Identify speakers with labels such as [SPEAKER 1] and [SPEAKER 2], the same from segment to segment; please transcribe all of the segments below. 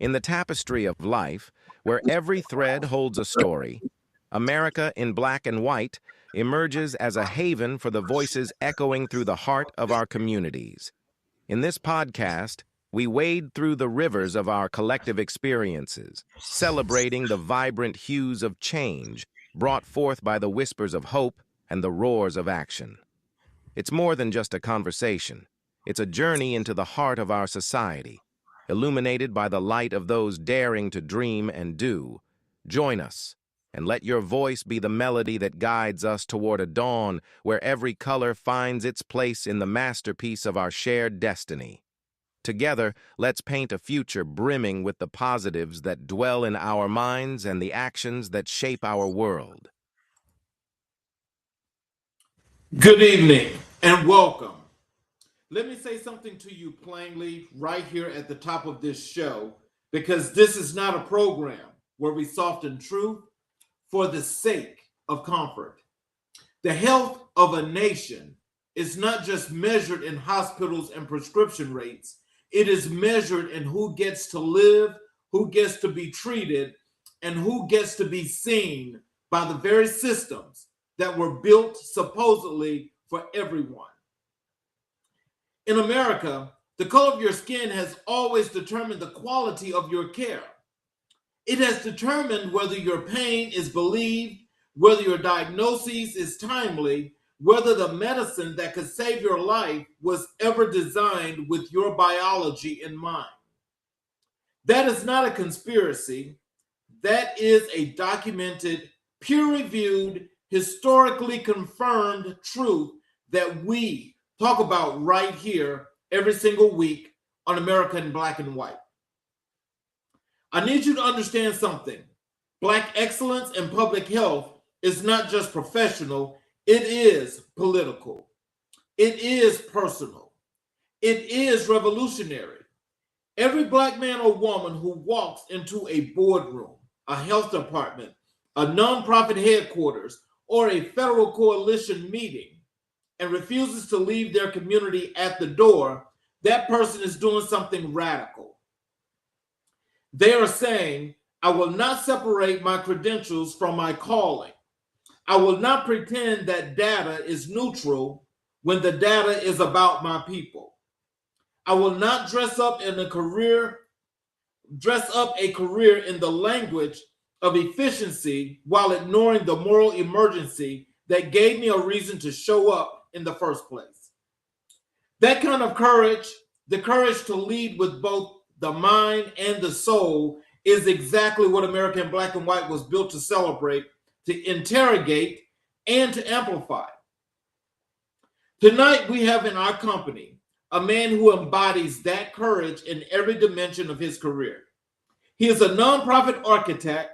[SPEAKER 1] In the tapestry of life, where every thread holds a story, America in black and white emerges as a haven for the voices echoing through the heart of our communities. In this podcast, we wade through the rivers of our collective experiences, celebrating the vibrant hues of change brought forth by the whispers of hope and the roars of action. It's more than just a conversation. It's a journey into the heart of our society, illuminated by the light of those daring to dream and do. Join us, and let your voice be the melody that guides us toward a dawn where every color finds its place in the masterpiece of our shared destiny. Together, let's paint a future brimming with the positives that dwell in our minds and the actions that shape our world.
[SPEAKER 2] Good evening and welcome. Let me say something to you plainly right here at the top of this show, because this is not a program where we soften truth for the sake of comfort. The health of a nation is not just measured in hospitals and prescription rates. It is measured in who gets to live, who gets to be treated, and who gets to be seen by the very systems that were built supposedly for everyone. In America, the color of your skin has always determined the quality of your care. It has determined whether your pain is believed, whether your diagnosis is timely, whether the medicine that could save your life was ever designed with your biology in mind. That is not a conspiracy. That is a documented, peer-reviewed, historically confirmed truth that we talk about right here every single week on America in Black and White. I need you to understand something. Black excellence in public health is not just professional, it is political. It is personal. It is revolutionary. Every Black man or woman who walks into a boardroom, a health department, a nonprofit headquarters, or a federal coalition meeting and refuses to leave their community at the door, that person is doing something radical. They are saying, I will not separate my credentials from my calling. I will not pretend that data is neutral when the data is about my people. I will not dress up a career in the language of efficiency while ignoring the moral emergency that gave me a reason to show up in the first place. That kind of courage, the courage to lead with both the mind and the soul, is exactly what America in Black and White was built to celebrate, to interrogate, and to amplify. Tonight, we have in our company a man who embodies that courage in every dimension of his career. He is a nonprofit architect,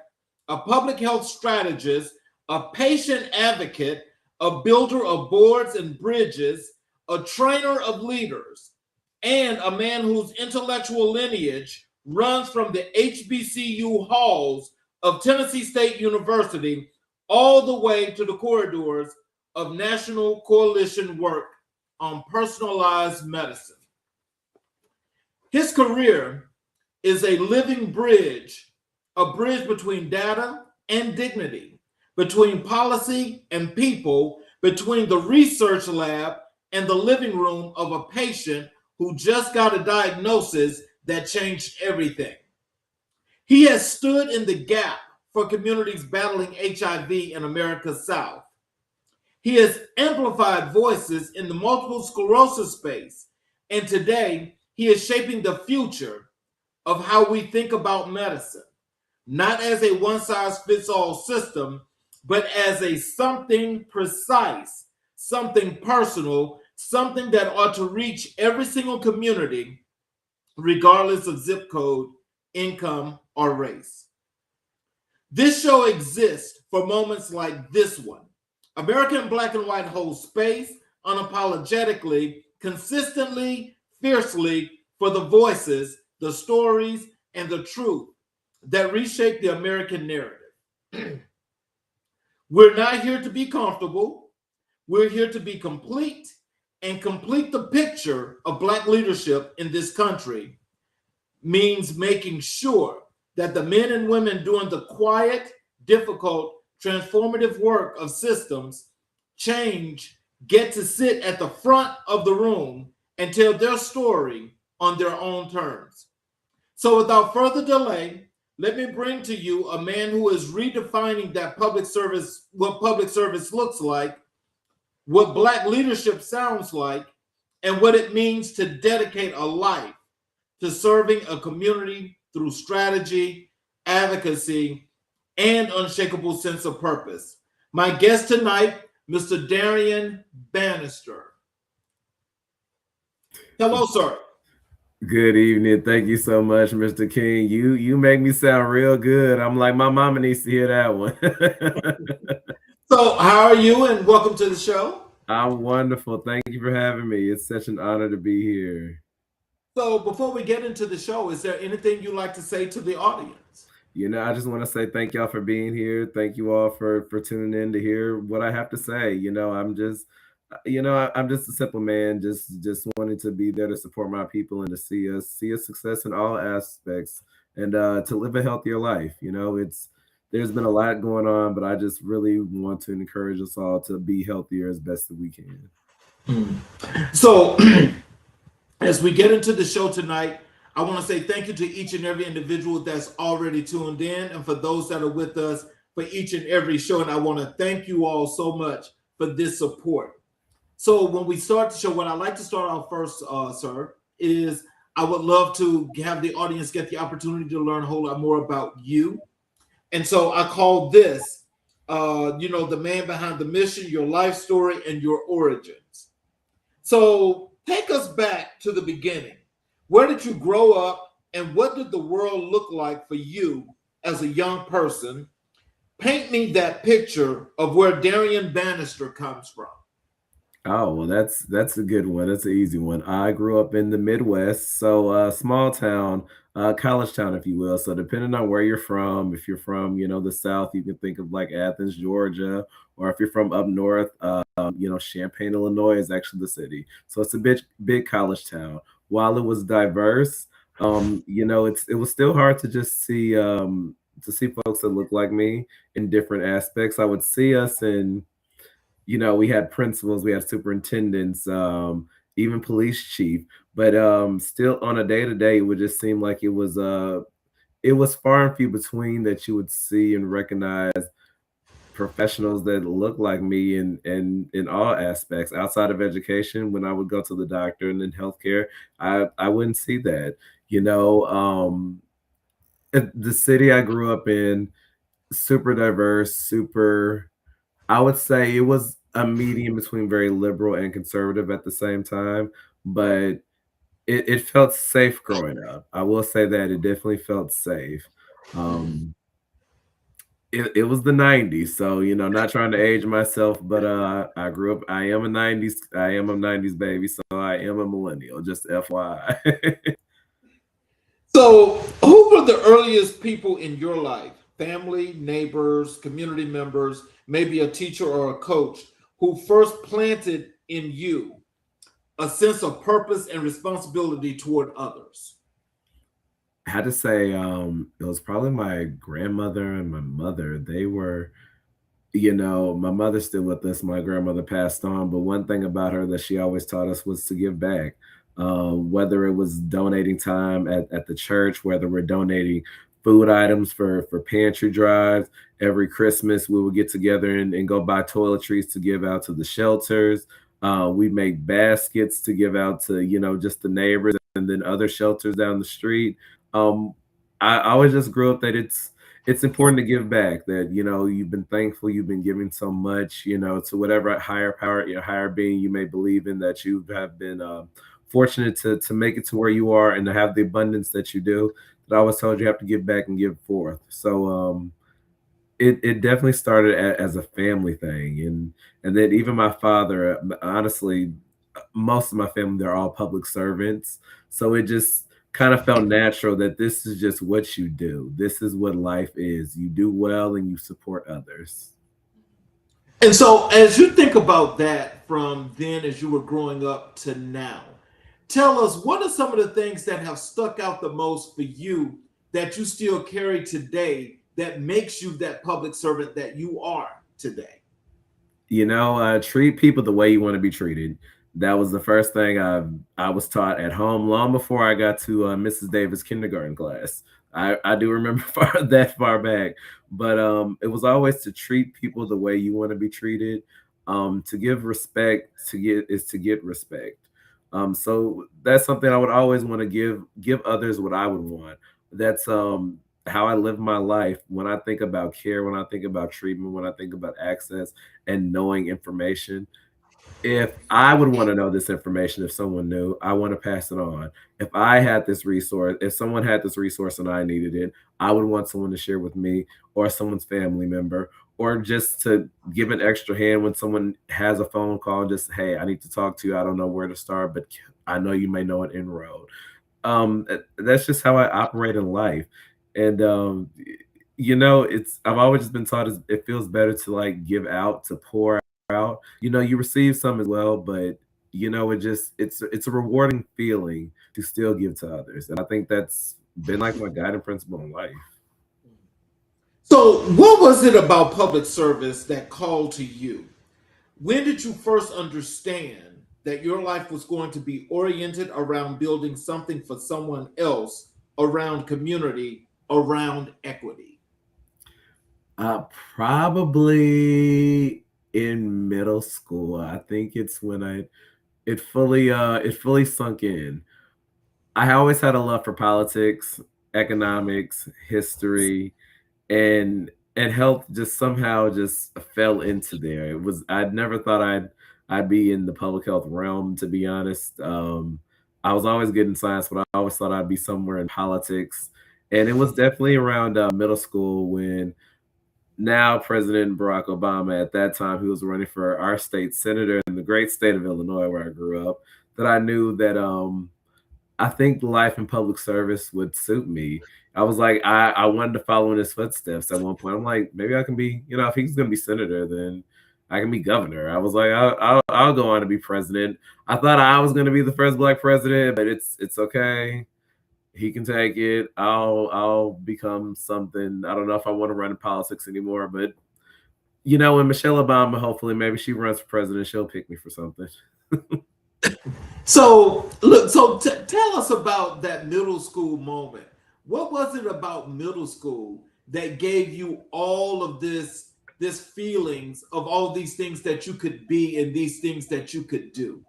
[SPEAKER 2] a public health strategist, a patient advocate, a builder of boards and bridges, a trainer of leaders, and a man whose intellectual lineage runs from the HBCU halls of Tennessee State University all the way to the corridors of national coalition work on personalized medicine. His career is a living bridge, a bridge between data and dignity, between policy and people, between the research lab and the living room of a patient who just got a diagnosis that changed everything. He has stood in the gap for communities battling HIV in America's South. He has amplified voices in the multiple sclerosis space, and today he is shaping the future of how we think about medicine, not as a one-size-fits-all system, but as a something precise, something personal, something that ought to reach every single community, regardless of zip code, income, or race. This show exists for moments like this one. America in Black and White holds space unapologetically, consistently, fiercely for the voices, the stories, and the truth that reshape the American narrative. We're not here to be comfortable. We're here to be complete and complete the picture of Black leadership in this country. means making sure that the men and women doing the quiet, difficult, transformative work of systems change get to sit at the front of the room and tell their story on their own terms. So without further delay, let me bring to you a man who is redefining that public service, what public service looks like, what Black leadership sounds like, and what it means to dedicate a life to serving a community through strategy, advocacy, and unshakable sense of purpose. My guest tonight, Mr. Darion Banister. Hello, sir.
[SPEAKER 3] Good evening. Thank you so much, Mr. King. You make me sound real good. I'm like, my mama needs to hear that one.
[SPEAKER 2] So, how are you? And welcome to the show.
[SPEAKER 3] I'm wonderful. Thank you for having me. It's such an honor to be here.
[SPEAKER 2] So, before we get into the show, is there anything you'd like to say to the audience?
[SPEAKER 3] I just want to say thank y'all for being here. Thank you all for tuning in to hear what I have to say. I'm just a simple man, just wanting to be there to support my people and to see us success in all aspects and to live a healthier life. There's been a lot going on, but I just really want to encourage us all to be healthier as best as we can.
[SPEAKER 2] So, as we get into the show tonight, I want to say thank you to each and every individual that's already tuned in, and for those that are with us for each and every show. And I want to thank you all so much for this support. So when we start the show, what I'd like to start off first, sir, is I would love to have the audience get the opportunity to learn a whole lot more about you. And so I call this, the man behind the mission, your life story, and your origins. So take us back to the beginning. Where did you grow up, and what did the world look like for you as a young person? Paint me that picture of where Darion Banister comes from.
[SPEAKER 3] Oh, well, that's a good one. That's an easy one. I grew up in the Midwest, so small town, college town, if you will. So depending on where you're from, if you're from, the South, you can think of like Athens, Georgia, or if you're from up north, Champaign, Illinois is actually the city. So it's a big college town. While it was diverse, it was still hard to just see folks that look like me in different aspects. I would see us in we had principals, we had superintendents, even police chief, but still on a day-to-day, it would just seem like it was far and few between that you would see and recognize professionals that look like me in all aspects. Outside of education, when I would go to the doctor and in healthcare, I wouldn't see that. The city I grew up in, super diverse, I would say it was a medium between very liberal and conservative at the same time, but it felt safe growing up. I will say that it definitely felt safe. It was the 90s, so not trying to age myself, but I grew up. I am a 90s baby, so I am a millennial, just FYI.
[SPEAKER 2] So, who were the earliest people in your life? Family, neighbors, community members, maybe a teacher or a coach who first planted in you a sense of purpose and responsibility toward others?
[SPEAKER 3] I had to say, it was probably my grandmother and my mother. They were, my mother's still with us. My grandmother passed on, but one thing about her that she always taught us was to give back. Whether it was donating time at the church, whether we're donating food items for pantry drives. Every Christmas, we would get together and go buy toiletries to give out to the shelters. We make baskets to give out to, just the neighbors and then other shelters down the street. I always just grew up that it's important to give back, that, you've been thankful, you've been giving so much, to whatever higher power, higher being you may believe in, that you have been fortunate to make it to where you are and to have the abundance that you do. That I was told you have to give back and give forth. So it definitely started as a family thing, and then even my father, honestly, most of my family, they're all public servants, so it just kind of felt natural that this is just what you do. This is what life is. You do well and you support others.
[SPEAKER 2] And so as you think about that from then as you were growing up to now, tell us, what are some of the things that have stuck out the most for you that you still carry today that makes you that public servant that you are today?
[SPEAKER 3] Treat people the way you want to be treated. That was the first thing I was taught at home long before I got to Mrs. Davis kindergarten class. I do remember that far back, but it was always to treat people the way you want to be treated. To give respect, to get respect. So that's something I would always want to give others what I would want. That's how I live my life. When I think about care, when I think about treatment, when I think about access and knowing information, if I would want to know this information, if someone knew, I want to pass it on. If I had this resource, if someone had this resource and I needed it, I would want someone to share with me or someone's family member, or just to give an extra hand when someone has a phone call, just, hey, I need to talk to you. I don't know where to start, but I know you may know an inroad. That's just how I operate in life. And I've always just been taught it feels better to like give out, to pour out. You receive some as well, but it's a rewarding feeling to still give to others. And I think that's been like my guiding principle in life.
[SPEAKER 2] So, what was it about public service that called to you? When did you first understand that your life was going to be oriented around building something for someone else, around community, around equity?
[SPEAKER 3] Probably in middle school. I think it's when it fully sunk in. I always had a love for politics, economics, history, and health just somehow just fell into there. I'd never thought I'd be in the public health realm, to be honest. I was always good in science, but I always thought I'd be somewhere in politics. And it was definitely around middle school when now President Barack Obama, at that time, he was running for our state senator in the great state of Illinois, where I grew up, that I knew that I think life in public service would suit me. I was like, I wanted to follow in his footsteps at one point. I'm like, maybe I can be, if he's going to be senator, then I can be governor. I was like, I'll go on to be president. I thought I was going to be the first Black president, but it's okay. He can take it. I'll become something. I don't know if I want to run in politics anymore, but when Michelle Obama, hopefully, maybe she runs for president, she'll pick me for something.
[SPEAKER 2] So, look, tell us about that middle school moment. What was it about middle school that gave you all of this feelings of all these things that you could be and these things that you could do?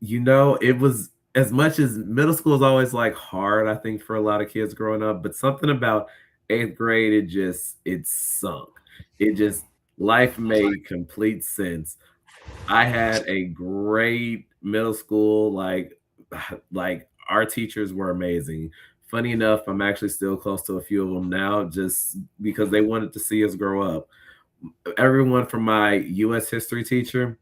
[SPEAKER 3] It was, as much as middle school is always like hard, I think, for a lot of kids growing up, but something about eighth grade, it sunk. Life made complete sense. I had a great middle school. Like our teachers were amazing. Funny enough, I'm actually still close to a few of them now, just because they wanted to see us grow up. Everyone from my U.S. history teacher,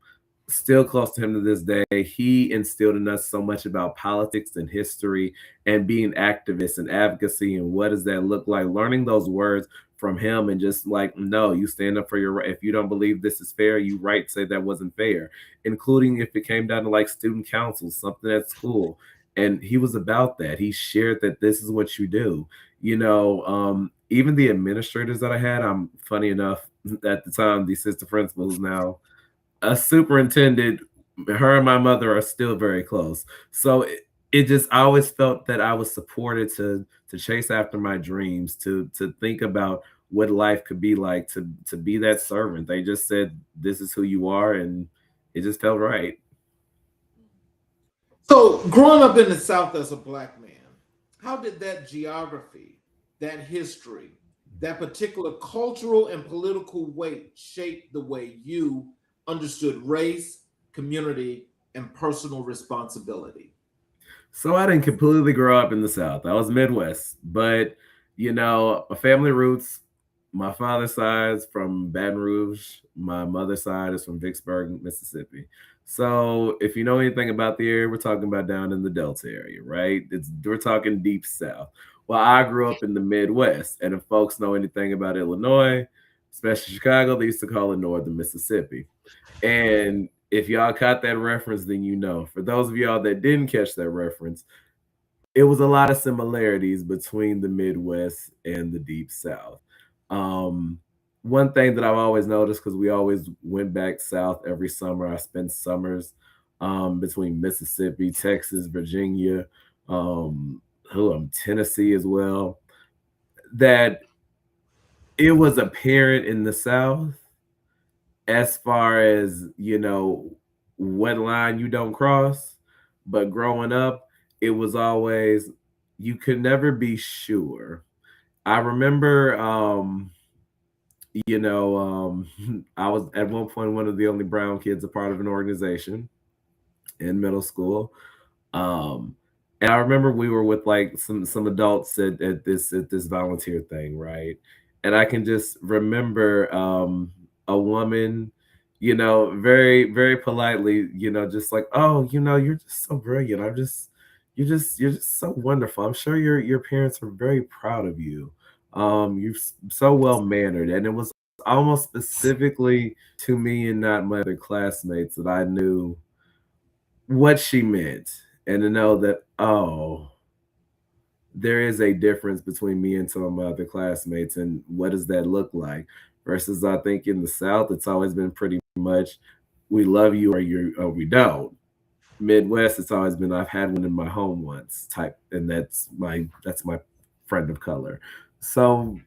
[SPEAKER 3] still close to him to this day. He instilled in us so much about politics and history and being activists and advocacy and what does that look like. Learning those words from him and just like, no, you stand up for your right. If you don't believe this is fair, you right say that wasn't fair, including if it came down to like student council, something at school. And he was about that. He shared that this is what you do. Even the administrators that I had, I'm funny enough, at the time, the assistant principal is now a superintendent. Her and my mother are still very close. So it just, I always felt that I was supported to chase after my dreams, to think about what life could be like, to be that servant. They just said, this is who you are, and it just felt right.
[SPEAKER 2] So, growing up in the South as a Black man, how did that geography, that history, that particular cultural and political weight shape the way you understood race, community, and personal responsibility?
[SPEAKER 3] So I didn't completely grow up in the South. I was Midwest, but my family roots, my father's side is from Baton Rouge. My mother's side is from Vicksburg, Mississippi. So if you know anything about the area, we're talking about down in the Delta area, right? We're talking deep South. Well, I grew up in the Midwest, and if folks know anything about Illinois, especially Chicago, they used to call it Northern Mississippi. And If y'all caught that reference, then you know. For those of y'all that didn't catch that reference, it was a lot of similarities between the Midwest and the Deep South. Um, One thing that I've always noticed, because we always went back south every summer, I spent summers between Mississippi, Texas, Virginia, um, Tennessee as well, that it was apparent in the South as far as, what line you don't cross. But growing up, it was always, you could never be sure. I remember, I was at one point one of the only brown kids a part of an organization in middle school. Um, and I remember we were with like some adults at this volunteer thing, right? And I can just remember a woman, very very politely, just like, oh, you're just so brilliant. You're just so wonderful. I'm sure your parents are very proud of you. You're so well mannered, and it was almost specifically to me and not my other classmates that I knew what she meant, and to know that, oh, there is a difference between me and some of my other classmates, and what does that look like? Versus, I think in the South, it's always been pretty much, we love you or we don't. Midwest, it's always been, I've had one in my home once type, and that's my friend of color. So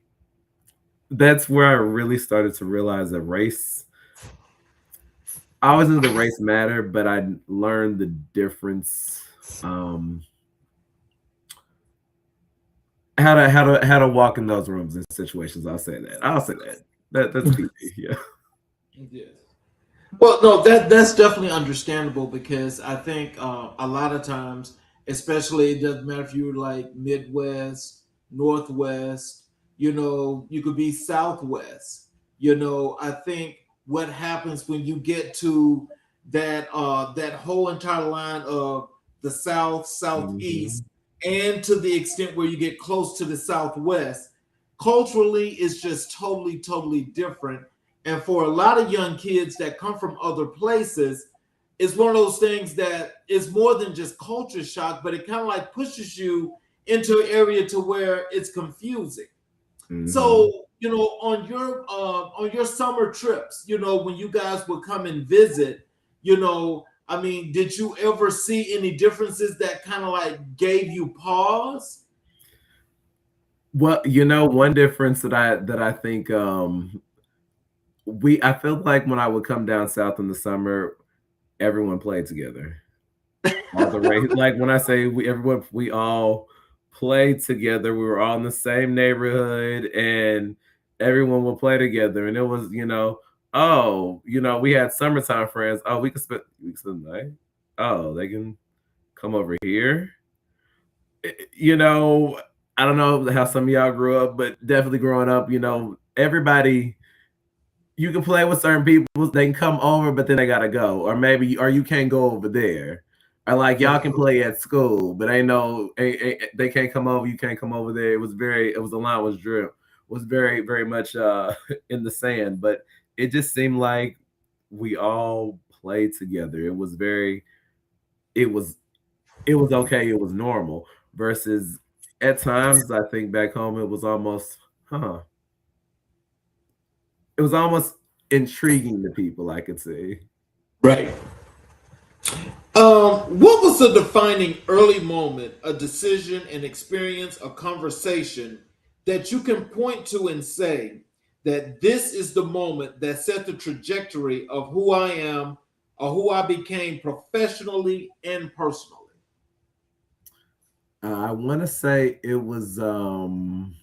[SPEAKER 3] that's where I really started to realize that race. I always knew the race mattered, but I learned the difference. How to walk in those rooms and situations. I'll say that. That's PP. Yeah.
[SPEAKER 2] Yes. Well, no, that's definitely understandable because I think a lot of times, especially it doesn't matter if you're like Midwest, Northwest, you could be Southwest. I think what happens when you get to that whole entire line of the South,
[SPEAKER 3] Mhm.
[SPEAKER 2] Southeast, and to the extent where you get close to the Southwest, culturally, it's just totally, totally different. And for a lot of young kids that come from other places, it's one of those things that is more than just culture shock, but it kind of like pushes you into an area to where it's confusing.
[SPEAKER 3] Mhm.
[SPEAKER 2] So, on your summer trips, when you guys would come and visit, I mean, did you ever see any differences that kind of like gave you pause?
[SPEAKER 3] Well, one difference that I think I feel like when I would come down south in the summer, everyone played together. All the race, like when I say we all played together. We were all in the same neighborhood, and everyone would play together. And it was, oh, we had summertime friends. Oh, we can spend the night. Oh, they can come over here. You know, I don't know how some of y'all grew up, but definitely growing up, everybody, you can play with certain people. They can come over, but then they gotta go, or you can't go over there. Or like y'all can play at school, but they can't come over. You can't come over there. The line was very very much in the sand, but it just seemed like we all played together. It was it was okay. It was normal. Versus at times, I think back home it was almost, huh? It was almost intriguing to people, I could say.
[SPEAKER 2] Right. What was the defining early moment, a decision, an experience, a conversation that you can point to and say that this is the moment that set the trajectory of who I am or who I became professionally and personally?
[SPEAKER 3] I want to say it was want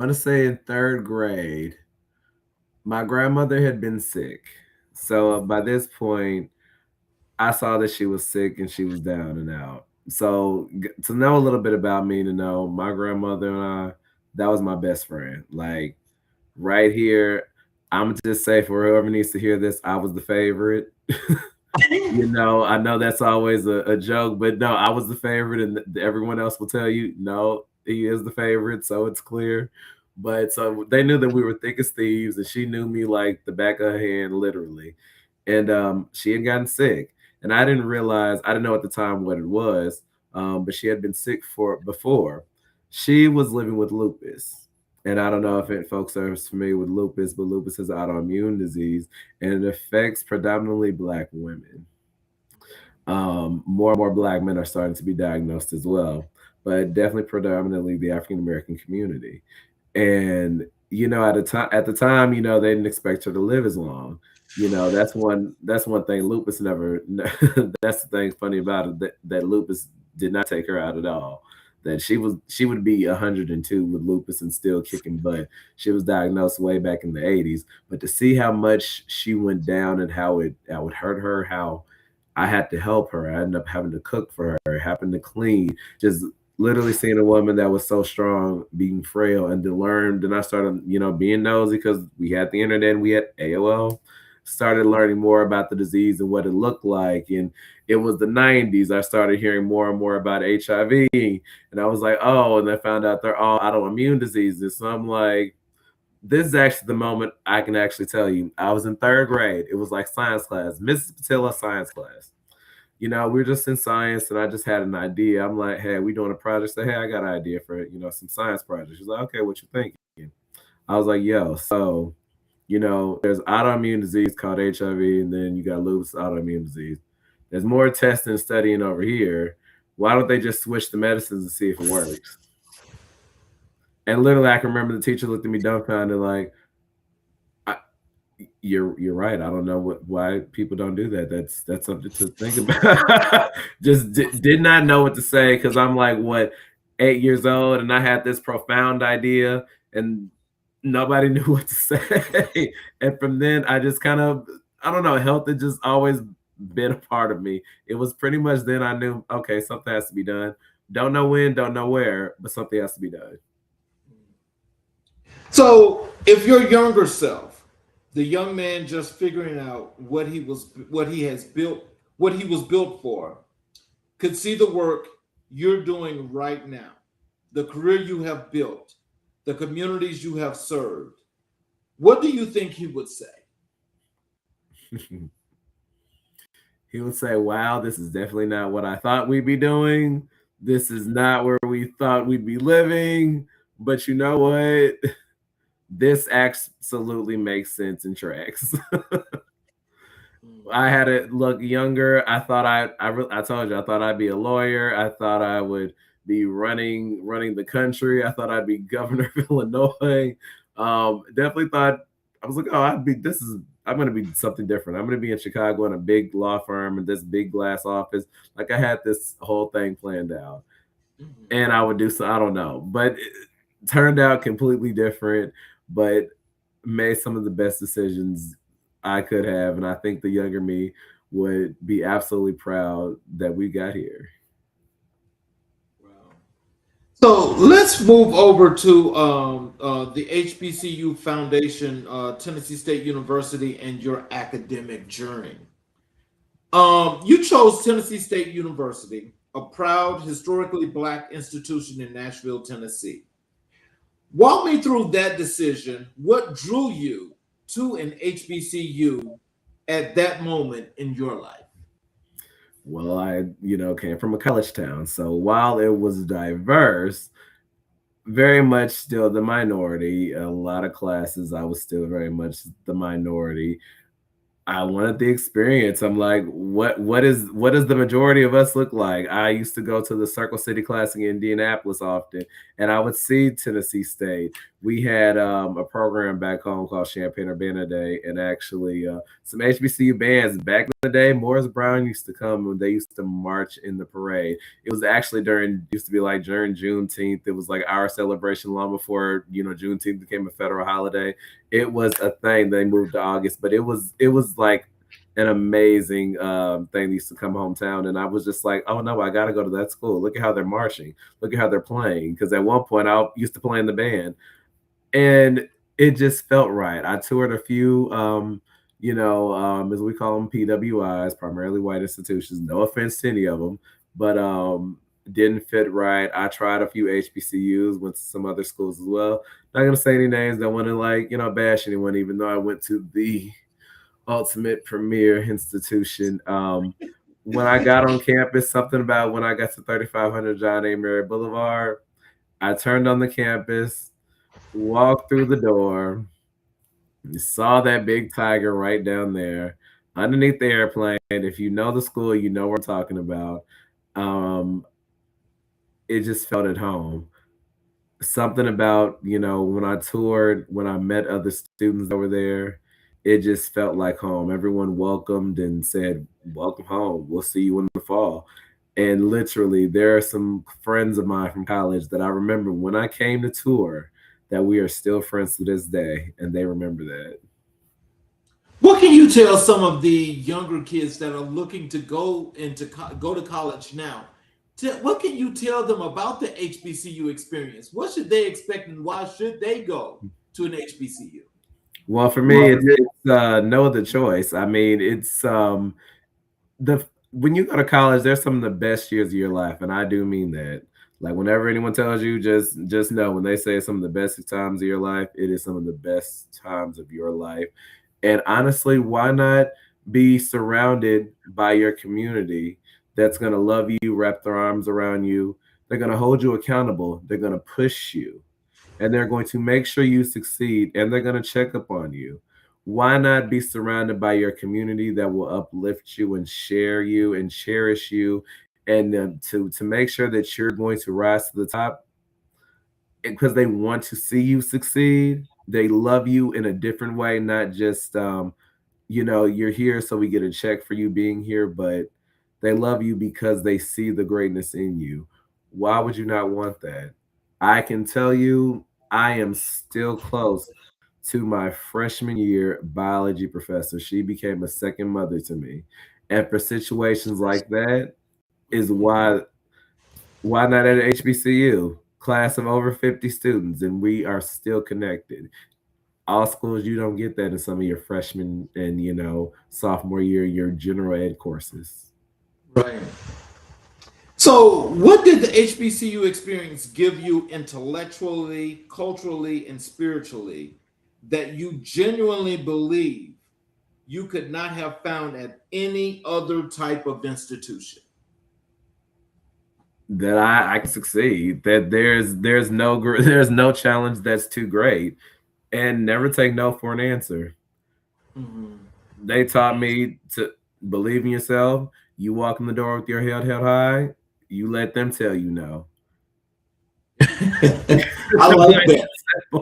[SPEAKER 3] to say in third grade. My grandmother had been sick. So by this point, I saw that she was sick and she was down and out. So to know a little bit about me, to know my grandmother and I, that was my best friend. Like right here, I'm gonna just say for whoever needs to hear this, I was the favorite. I know that's always a joke, but no, I was the favorite, and everyone else will tell you, no, he is the favorite, so it's clear. But so they knew that we were thick as thieves, and she knew me like the back of her hand, literally. and she had gotten sick, and I didn't realize, I didn't know at the time what it was, but she had been sick for before. She was living with lupus, and I don't know if folks are familiar with lupus, but lupus is an autoimmune disease, and it affects predominantly Black women. More and more Black men are starting to be diagnosed as well, but definitely predominantly the African American community. And at the time, they didn't expect her to live as long. That's one thing. Lupus never. That's the thing funny about it, that lupus did not take her out at all. That she would be 102 with lupus and still kicking butt. She was diagnosed way back in the 80s, but to see how much she went down and how it would hurt her, how I had to help her. I ended up having to cook for her, having to clean, just literally seeing a woman that was so strong being frail, and to learn. Then I started, being nosy because we had the internet and we had AOL. Started learning more about the disease and what it looked like. And it was the 90s. I started hearing more and more about HIV. And I was like, oh, and I found out they're all autoimmune diseases. So I'm like, this is actually the moment I can actually tell you. I was in third grade. It was like science class, Mrs. Patilla science class. We were just in science, and I just had an idea. I'm like, hey, we doing a project? Say, hey, I got an idea for, some science project. She's like, okay, what you thinking? I was like, yo, so, there's autoimmune disease called HIV, and then you got lupus autoimmune disease. There's more testing and studying over here. Why don't they just switch the medicines and see if it works? And literally, I can remember the teacher looked at me dumbfounded, like, you're right. I don't know why people don't do that. That's something to think about. Just did not know what to say, because I'm like, what, 8 years old, and I had this profound idea, and nobody knew what to say. And from then, I just kind of, I don't know, health had just always been a part of me. It was pretty much then I knew, okay, something has to be done. Don't know when, don't know where, but something has to be done.
[SPEAKER 2] So, if your younger self, the young man just figuring out what he has built, what he was built for, could see the work you're doing right now, the career you have built, the communities you have served, what do you think he would say?
[SPEAKER 3] He would say, wow, this is definitely not what I thought we'd be doing. This is not where we thought we'd be living. But you know what? This absolutely makes sense and tracks. I had to look younger. I thought I told you, I thought I'd be a lawyer. I thought I would be running the country. I thought I'd be governor of Illinois. Definitely thought, I was like, oh, I'm going to be something different. I'm going to be in Chicago in a big law firm in this big glass office. Like, I had this whole thing planned out, and I would do so. I don't know, but it turned out completely different, but made some of the best decisions I could have. And I think the younger me would be absolutely proud that we got here.
[SPEAKER 2] So let's move over to the HBCU Foundation, Tennessee State University, and your academic journey. You chose Tennessee State University, a proud, historically Black institution in Nashville, Tennessee. Walk me through that decision. What drew you to an HBCU at that moment in your life?
[SPEAKER 3] Well, I, came from a college town. So while it was diverse, very much still the minority, a lot of classes, I was still very much the minority. I wanted the experience. I'm like, what does the majority of us look like? I used to go to the Circle City Classic in Indianapolis often, and I would see Tennessee State. We had a program back home called Champaign Urbana Day, and actually some HBCU bands back in the day. Morris Brown used to come when they used to march in the parade. It was actually used to be like during Juneteenth. It was like our celebration long before Juneteenth became a federal holiday. It was a thing. They moved to August, but it was like an amazing thing. They used to come hometown, and I was just like, oh no, I got to go to that school. Look at how they're marching. Look at how they're playing. Because at one point I used to play in the band, and it just felt right. I toured a few, as we call them, PWIs, primarily white institutions. No offense to any of them, but didn't fit right. I tried a few HBCUs, went to some other schools as well. Not gonna say any names. Don't want to bash anyone, even though I went to the ultimate premier institution. When I got on campus, something about when I got to 3500 John A. Mary Boulevard, I turned on the campus, walked through the door, saw that big tiger right down there underneath the airplane. If you know the school, you know what I'm talking about. Um, it just felt at home. Something about, when I toured, when I met other students that were there, it just felt like home. Everyone welcomed and said, "Welcome home. We'll see you in the fall." And literally, there are some friends of mine from college that I remember when I came to tour that we are still friends to this day, and they remember that.
[SPEAKER 2] What can you tell some of the younger kids that are looking to go to college now? What can you tell them about the HBCU experience? What should they expect, and why should they go to an HBCU?
[SPEAKER 3] Well, for me, it's no other choice. I mean, it's the when you go to college, there's some of the best years of your life, and I do mean that. Like whenever anyone tells you, just know when they say some of the best times of your life, it is some of the best times of your life. And honestly, why not be surrounded by your community that's going to love you, wrap their arms around you. They're going to hold you accountable. They're going to push you, and they're going to make sure you succeed, and they're going to check up on you. Why not be surrounded by your community that will uplift you and share you and cherish you, and to make sure that you're going to rise to the top because they want to see you succeed. They love you in a different way, not just you're here so we get a check for you being here, but they love you because they see the greatness in you. Why would you not want that? I can tell you, I am still close to my freshman year biology professor. She became a second mother to me. And for situations like that is why not at HBCU? Class of over 50 students, and we are still connected. All schools, you don't get that in some of your freshman and sophomore year, your general ed courses.
[SPEAKER 2] Right. So, what did the HBCU experience give you intellectually, culturally, and spiritually that you genuinely believe you could not have found at any other type of institution?
[SPEAKER 3] That I can succeed. That there's no challenge that's too great, and never take no for an answer.
[SPEAKER 2] Mhm.
[SPEAKER 3] They taught me to believe in yourself. You walk in the door with your head held high. You let them tell you no.
[SPEAKER 2] I like that.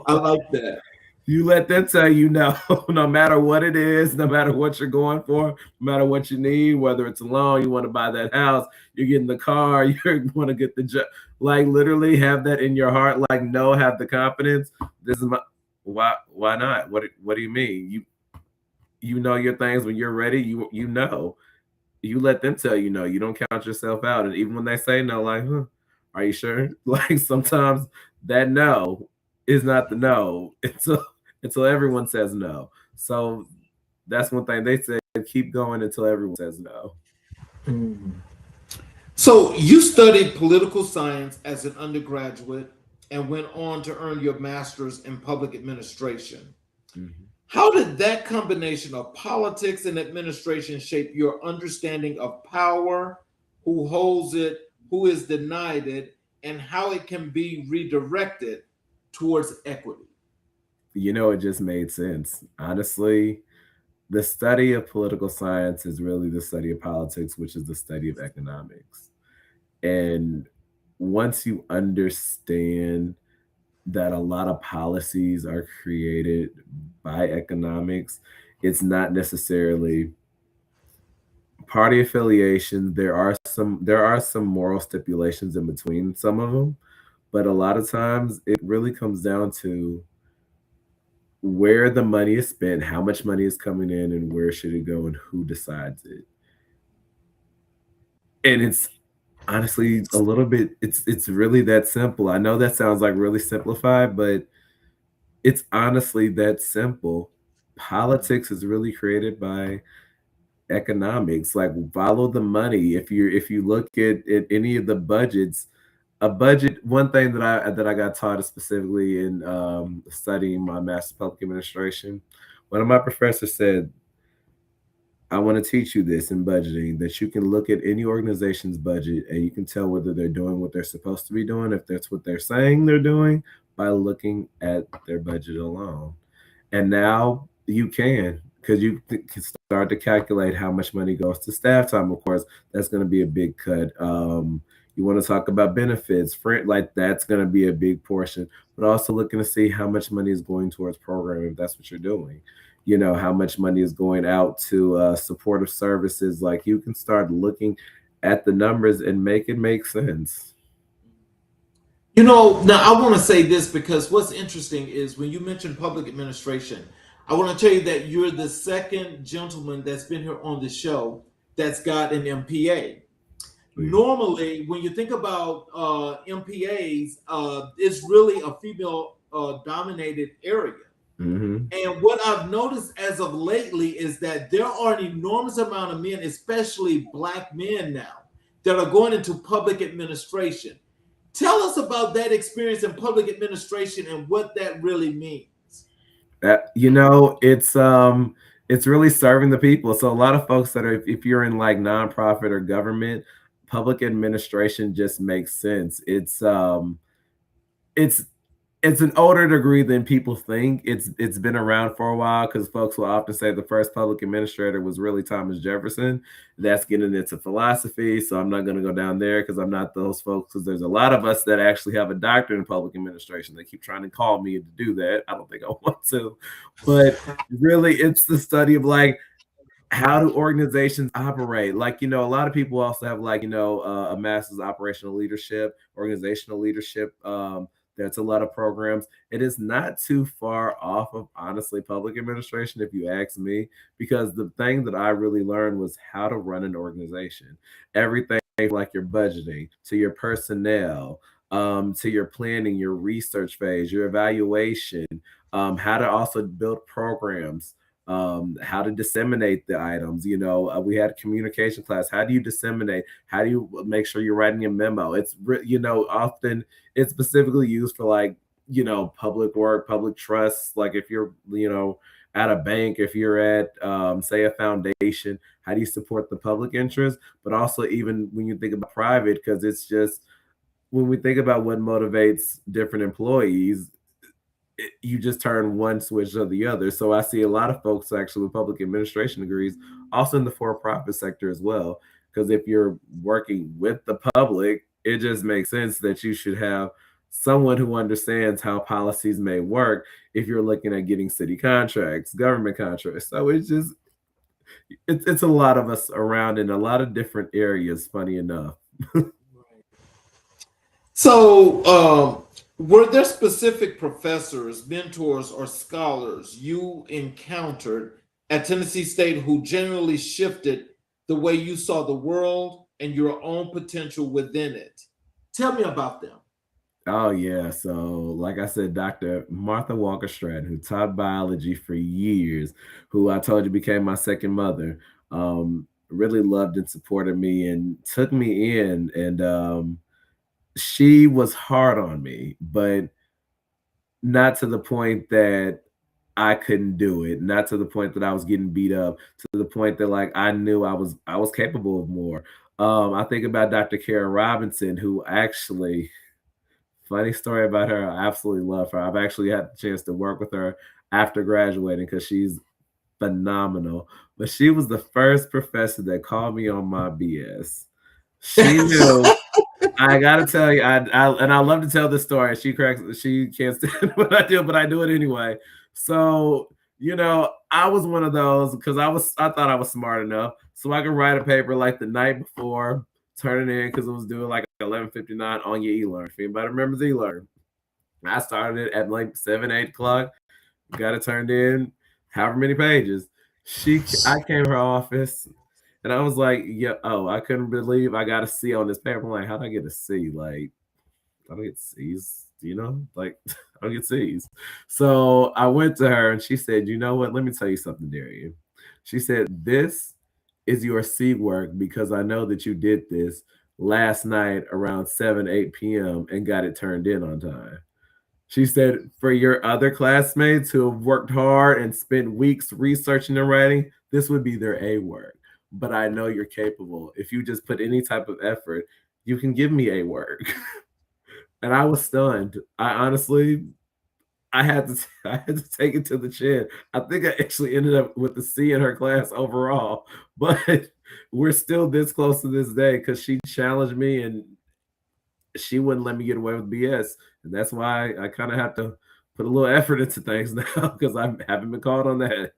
[SPEAKER 2] I like that.
[SPEAKER 3] You let them tell you no, no matter what it is, no matter what you're going for, no matter what you need, whether it's a loan, you want to buy that house, you're getting the car, you want to get the job. Like literally have that in your heart. Like no, have the confidence. This is my why not? What do you mean? You know your things when you're ready. You know. You let them tell you no. You don't count yourself out. And even when they say no, like, huh, are you sure? Like sometimes that no is not the no until everyone says no. So that's one thing they said, keep going until everyone says no.
[SPEAKER 2] Mhm. So, you studied political science as an undergraduate and went on to earn your master's in public administration.
[SPEAKER 3] Mhm.
[SPEAKER 2] How did that combination of politics and administration shape your understanding of power, who holds it, who is denied it, and how it can be redirected towards equity?
[SPEAKER 3] It just made sense. Honestly, the study of political science is really the study of politics, which is the study of economics. And once you understand that a lot of policies are created by economics, it's not necessarily party affiliation. There are some moral stipulations in between some of them, but a lot of times it really comes down to where the money is spent, how much money is coming in, and where should it go, and who decides it. And it's honestly a little bit. It's really that simple. I know that sounds like really simplified, but it's honestly that simple. Politics is really created by economics. Like follow the money. If you look at any of the budgets, a budget. One thing that I got taught specifically in studying my master's public administration, one of my professors said I want to teach you this in budgeting, that you can look at any organization's budget and you can tell whether they're doing what they're supposed to be doing, if that's what they're saying they're doing, by looking at their budget alone. And now you can, because you can start to calculate how much money goes to staff time. Of course, that's going to be a big cut. You want to talk about benefits, like that's going to be a big portion, but also looking to see how much money is going towards programming if that's what you're doing. How much money is going out to supportive services. Like you can start looking at the numbers and make it make sense.
[SPEAKER 2] Now I want to say this because what's interesting is when you mention public administration, I want to tell you that you're the second gentleman that's been here on the show that's got an MPA. Normally, when you think about MPAs, it's really a female dominated area.
[SPEAKER 3] Mm-hmm.
[SPEAKER 2] And what I've noticed as of lately is that there are an enormous amount of men, especially Black men now, that are going into public administration. Tell us about that experience in public administration and what that really means.
[SPEAKER 3] It's really serving the people. So a lot of folks that are, if you're in like nonprofit or government, public administration just makes sense. It's an older degree than people think. It's been around for a while, because folks will often say the first public administrator was really Thomas Jefferson. That's getting into philosophy, so I'm not going to go down there because I'm not those folks. Because there's a lot of us that actually have a doctorate in public administration. They keep trying to call me to do that. I don't think I want to, but really, it's the study of like, how do organizations operate? Like, a lot of people also have like, a master's operational leadership, organizational leadership. That's a lot of programs. It is not too far off of, honestly, public administration, if you ask me, because the thing that I really learned was how to run an organization. Everything like your budgeting, to your personnel, to your planning, your research phase, your evaluation, how to also build programs, how to disseminate the items. We had communication class. How do you disseminate? How do you make sure you're writing a memo? It's often it's specifically used for like public work, public trust. Like if you're at a bank, if you're at say a foundation, how do you support the public interest? But also even when you think about private, because it's just when we think about what motivates different employees, you just turn one switch or the other. So I see a lot of folks actually with public administration degrees, also in the for-profit sector as well. Because if you're working with the public, it just makes sense that you should have someone who understands how policies may work if you're looking at getting city contracts, government contracts. So it's a lot of us around in a lot of different areas, funny enough.
[SPEAKER 2] So, were there specific professors, mentors, or scholars you encountered at Tennessee State who generally shifted the way you saw the world and your own potential within it? Tell me about them.
[SPEAKER 3] Oh yeah. So like I said, Dr. Martha Walker Stratton, who taught biology for years, who I told you became my second mother, really loved and supported me and took me in. And she was hard on me, but not to the point that I couldn't do it, not to the point that I was getting beat up, to the point that like I knew I was capable of more. I think about Dr. Kara Robinson, who actually, funny story about her, I absolutely love her. I've actually had the chance to work with her after graduating because she's phenomenal. But she was the first professor that called me on my BS. She knew. I gotta tell you, I love to tell this story. She can't stand what I do, but I do it anyway. So, I was one of those because I thought I was smart enough. So I could write a paper like the night before, turn it in because it was due like 11:59 on your e-learn. If anybody remembers e-learn. I started it at like 7, 8 o'clock, got it turned in, however many pages. I came to her office. And I was like, yeah, I couldn't believe I got a C on this paper. I'm like, how'd I get a C? Like, I don't get C's, Like, I don't get C's. So I went to her and she said, you know what? Let me tell you something, Darion. She said, this is your C work because I know that you did this last night around 7, 8 p.m. and got it turned in on time. She said, for your other classmates who have worked hard and spent weeks researching and writing, this would be their A work. But I know you're capable. If you just put any type of effort, you can give me A work. And I was stunned. I honestly, I had to I had to take it to the chin. I think I actually ended up with the C in her class overall, but we're still this close to this day because she challenged me and she wouldn't let me get away with BS. And that's why I kind of have to put a little effort into things now because I haven't been called on that.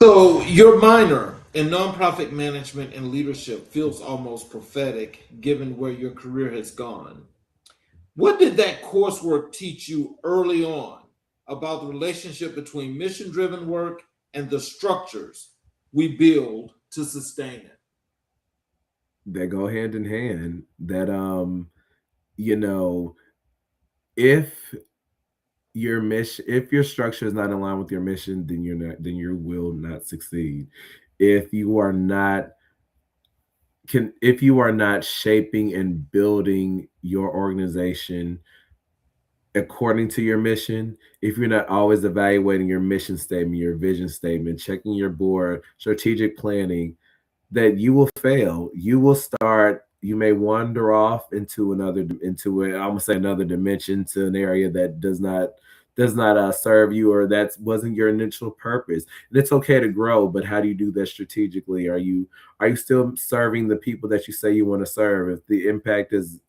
[SPEAKER 2] So your minor in nonprofit management and leadership feels almost prophetic given where your career has gone. What did that coursework teach you early on about the relationship between mission driven work and the structures we build to sustain it?
[SPEAKER 3] They go hand in hand. That you know, if your mission, if your structure is not in line with your mission, then you're not, then you will not succeed. If you are not if you are not shaping and building your organization according to your mission, if you're not always evaluating your mission statement, your vision statement, checking your board, strategic planning, that you will fail. You will start, you may wander off into another, into a, I'm gonna say another dimension, to an area that does not serve you, or that wasn't your initial purpose. And it's okay to grow, but how do you do that strategically? Are you still serving the people that you say you want to serve? If the impact has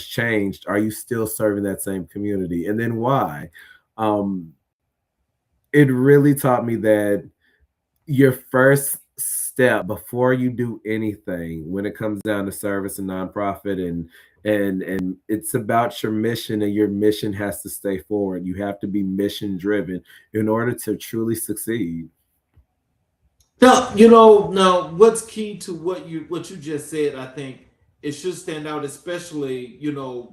[SPEAKER 3] changed, are you still serving that same community? And then why? Um, it really taught me that your first step before you do anything when it comes down to service and nonprofit, and it's about your mission, and your mission has to stay forward. You have to be mission driven in order to truly succeed.
[SPEAKER 2] Now what's key to what you just said, I think it should stand out, especially,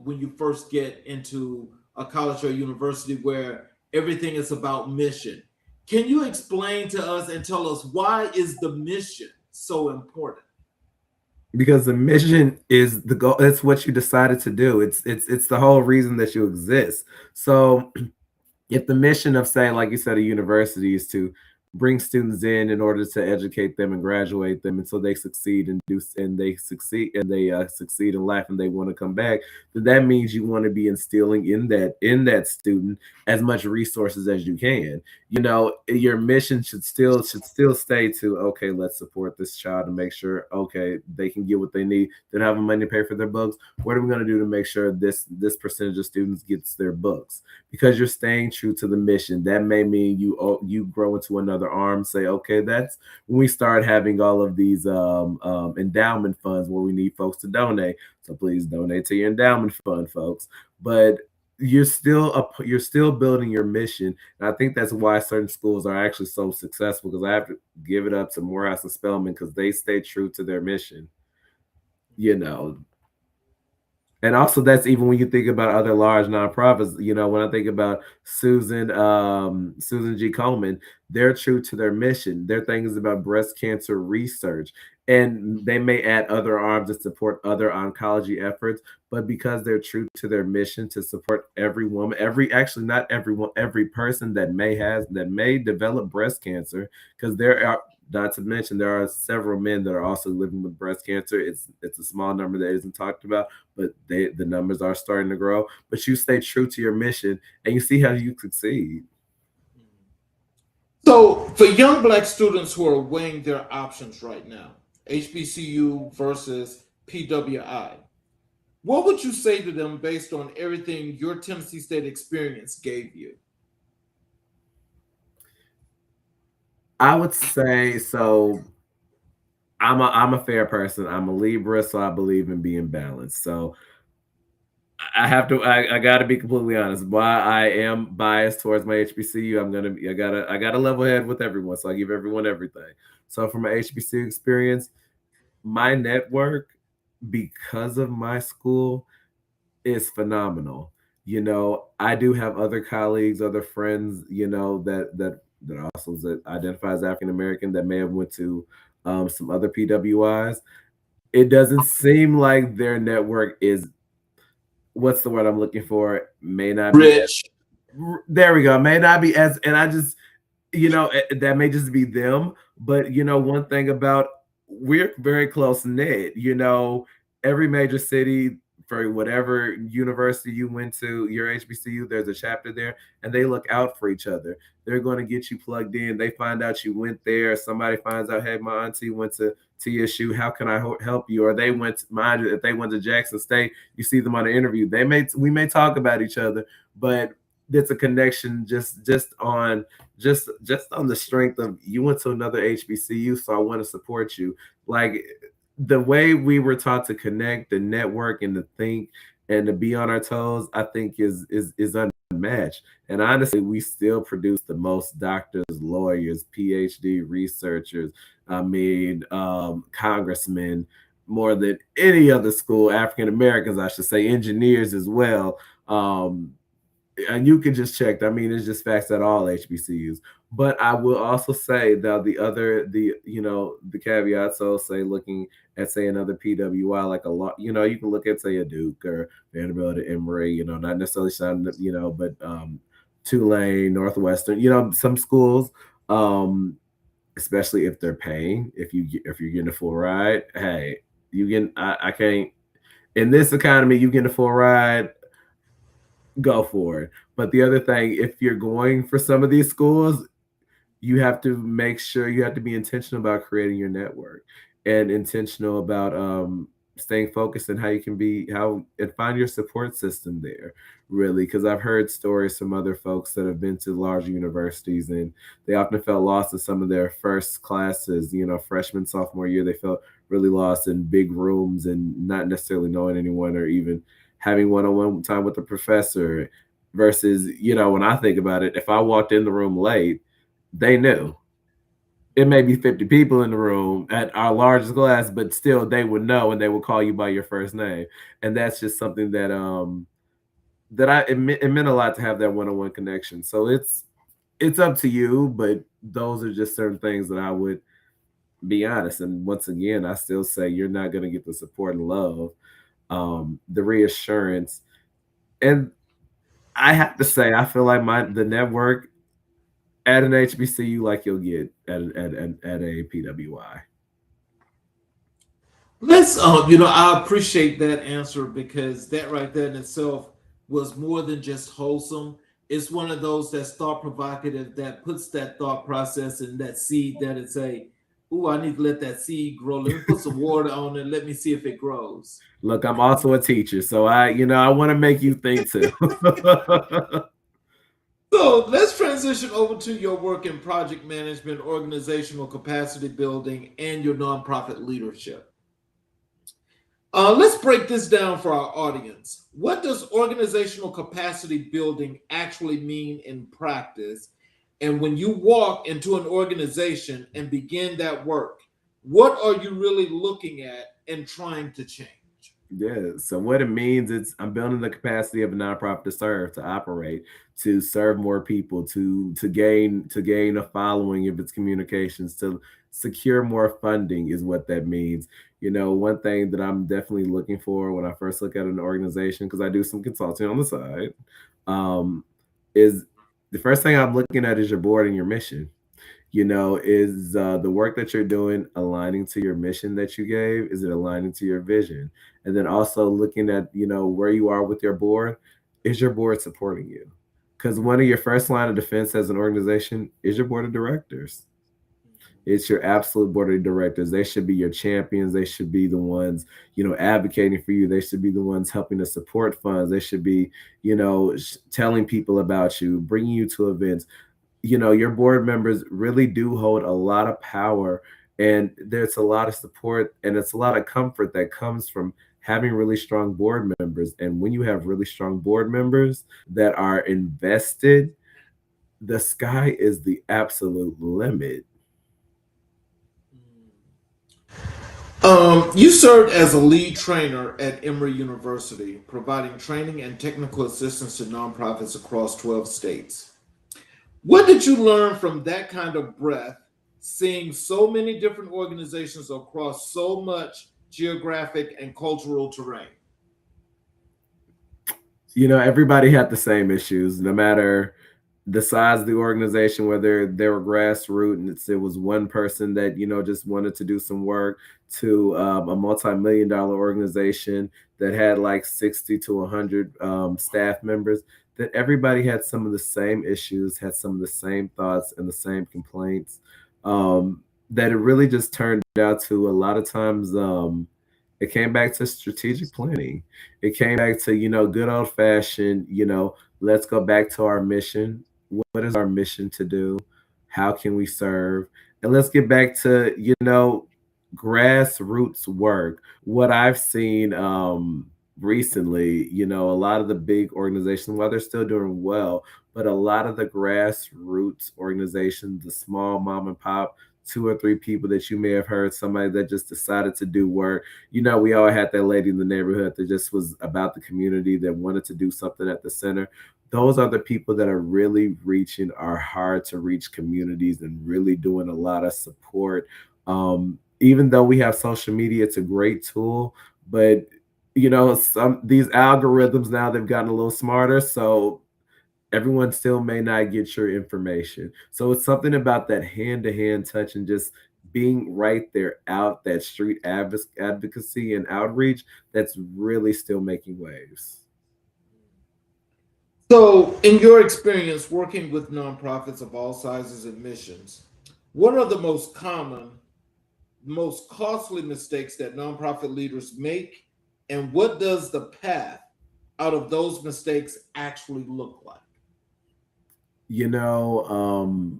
[SPEAKER 2] when you first get into a college or university where everything is about mission. Can you explain to us and tell us why is the mission so important?
[SPEAKER 3] Because the mission is the goal. It's what you decided to do. It's the whole reason that you exist. So if the mission of, say, like you said, a university is to bring students in order to educate them and graduate them, and so they succeed and do, and they succeed, and they succeed in life, and they want to come back, then that means you want to be instilling in that student as much resources as you can. Your mission should still stay to, okay, let's support this child and make sure, okay, they can get what they need. They don't have the money to pay for their books. What are we going to do to make sure this percentage of students gets their books? Because you're staying true to the mission. That may mean you grow into another arm. Say, okay, that's when we start having all of these endowment funds where we need folks to donate. So please donate to your endowment fund, folks. But you're still building your mission, and I think that's why certain schools are actually so successful. Because I have to give it up to Morehouse and Spelman, because they stay true to their mission. You know, and also, that's even when you think about other large nonprofits. When I think about Susan G. Komen, they're true to their mission. Their thing is about breast cancer research, and they may add other arms to support other oncology efforts. But because they're true to their mission to support every woman, actually not everyone, every person that may develop breast cancer, because there are, not to mention, there are several men that are also living with breast cancer. It's a small number that isn't talked about, but the numbers are starting to grow. But you stay true to your mission, and you see how you succeed.
[SPEAKER 2] So, for young Black students who are weighing their options right now, HBCU versus PWI, what would you say to them based on everything your Tennessee State experience gave you?
[SPEAKER 3] I would say so. I'm a fair person. I'm a Libra, so I believe in being balanced. So I got to be completely honest. Why I am biased towards my HBCU, I gotta level head with everyone. So I give everyone everything. So from my HBCU experience, my network, because of my school, is phenomenal. I do have other colleagues, other friends, that also that identify as African American, that may have went to some other PWIs. It doesn't seem like their network is, what's the word I'm looking for? May not be as,
[SPEAKER 2] Rich.
[SPEAKER 3] there we go. May not be as, and that may just be them. But one thing about, we're very close knit. Every major city, for whatever university you went to, your HBCU, there's a chapter there, and they look out for each other. They're going to get you plugged in. They find out you went there. Somebody finds out, hey, my auntie went to TSU. How can I help you? Or they went, mind you, if they went to Jackson State, you see them on the interview. We may talk about each other, but it's a connection just on the strength of, you went to another HBCU, so I want to support you. Like, the way we were taught to connect, the network, and to think, and to be on our toes, I think is unmatched. And honestly, we still produce the most doctors, lawyers, PhD researchers. I mean, congressmen, more than any other school. African Americans, I should say, engineers as well. And you can just check. I mean, it's just facts at all HBCUs. But I will also say that the caveats, I'll say, looking at, say, another PWI, like a lot, you can look at, say, a Duke or Vanderbilt or Emory, not necessarily sound, but Tulane, Northwestern, some schools, especially if they're paying, if you're getting a full ride, hey, I can't, in this economy, you getting a full ride, go for it. But the other thing, if you're going for some of these schools, you have to make sure, you have to be intentional about creating your network, and intentional about staying focused on how you can and find your support system there, really. Because I've heard stories from other folks that have been to larger universities, and they often felt lost in some of their first classes, freshman, sophomore year. They felt really lost in big rooms and not necessarily knowing anyone, or even having one-on-one time with the professor, versus, when I think about it, if I walked in the room late, they knew. It may be 50 people in the room at our largest class, but still they would know, and they would call you by your first name. And that's just something that it meant a lot to have that one-on-one connection. So it's up to you, but those are just certain things that I would be honest. And once again, I still say you're not going to get the support and love, the reassurance. And I have to say, I feel like the network at an HBCU, like you'll get at a PWI.
[SPEAKER 2] Let's, I appreciate that answer, because that right there in itself was more than just wholesome. It's one of those that's thought provocative, that puts that thought process and that seed, that it's ooh, I need to let that seed grow. Let me put some water on it. Let me see if it grows.
[SPEAKER 3] Look, I'm also a teacher, so I want to make you think too.
[SPEAKER 2] So let's transition over to your work in project management, organizational capacity building, and your nonprofit leadership. Let's break this down for our audience. What does organizational capacity building actually mean in practice? And when you walk into an organization and begin that work, what are you really looking at and trying to change?
[SPEAKER 3] Yeah. So what it means is, I'm building the capacity of a nonprofit to serve, to operate, to serve more people, to gain a following of its communications, to secure more funding is what that means. One thing that I'm definitely looking for when I first look at an organization, because I do some consulting on the side, is the first thing I'm looking at is your board and your mission. Is the work that you're doing aligning to your mission that you gave? Is it aligning to your vision? And then also looking at, where you are with your board. Is your board supporting you? Because one of your first line of defense as an organization is your board of directors. It's your absolute board of directors. They should be your champions. They should be the ones, advocating for you. They should be the ones helping to support funds. They should be, telling people about you, bringing you to events. Your board members really do hold a lot of power, and there's a lot of support, and it's a lot of comfort that comes from having really strong board members. And when you have really strong board members that are invested, the sky is the absolute limit.
[SPEAKER 2] You served as a lead trainer at Emory University, providing training and technical assistance to nonprofits across 12 states. What did you learn from that kind of breadth, seeing so many different organizations across so much geographic and cultural terrain?
[SPEAKER 3] Everybody had the same issues, no matter the size of the organization, whether they were grassroots and it was one person that just wanted to do some work, to a multi-million dollar organization that had like 60 to 100 staff members, that everybody had some of the same issues, had some of the same thoughts and the same complaints. That it really just turned out to, a lot of times, it came back to strategic planning. It came back to, good old fashioned, let's go back to our mission. What is our mission to do? How can we serve? And let's get back to, grassroots work. What I've seen recently, a lot of the big organizations, while they're still doing well, but a lot of the grassroots organizations, the small mom and pop, two or three people that you may have heard, somebody that just decided to do work. We all had that lady in the neighborhood that just was about the community, that wanted to do something at the center. Those are the people that are really reaching our hard to reach communities and really doing a lot of support. Even though we have social media, it's a great tool, but some these algorithms now, they've gotten a little smarter, so everyone still may not get your information. So it's something about that hand to hand touch and just being right there, out that street advocacy and outreach, that's really still making waves.
[SPEAKER 2] So, in your experience working with nonprofits of all sizes and missions, what are the most common, most costly mistakes that nonprofit leaders make, and what does the path out of those mistakes actually look like?
[SPEAKER 3] You know,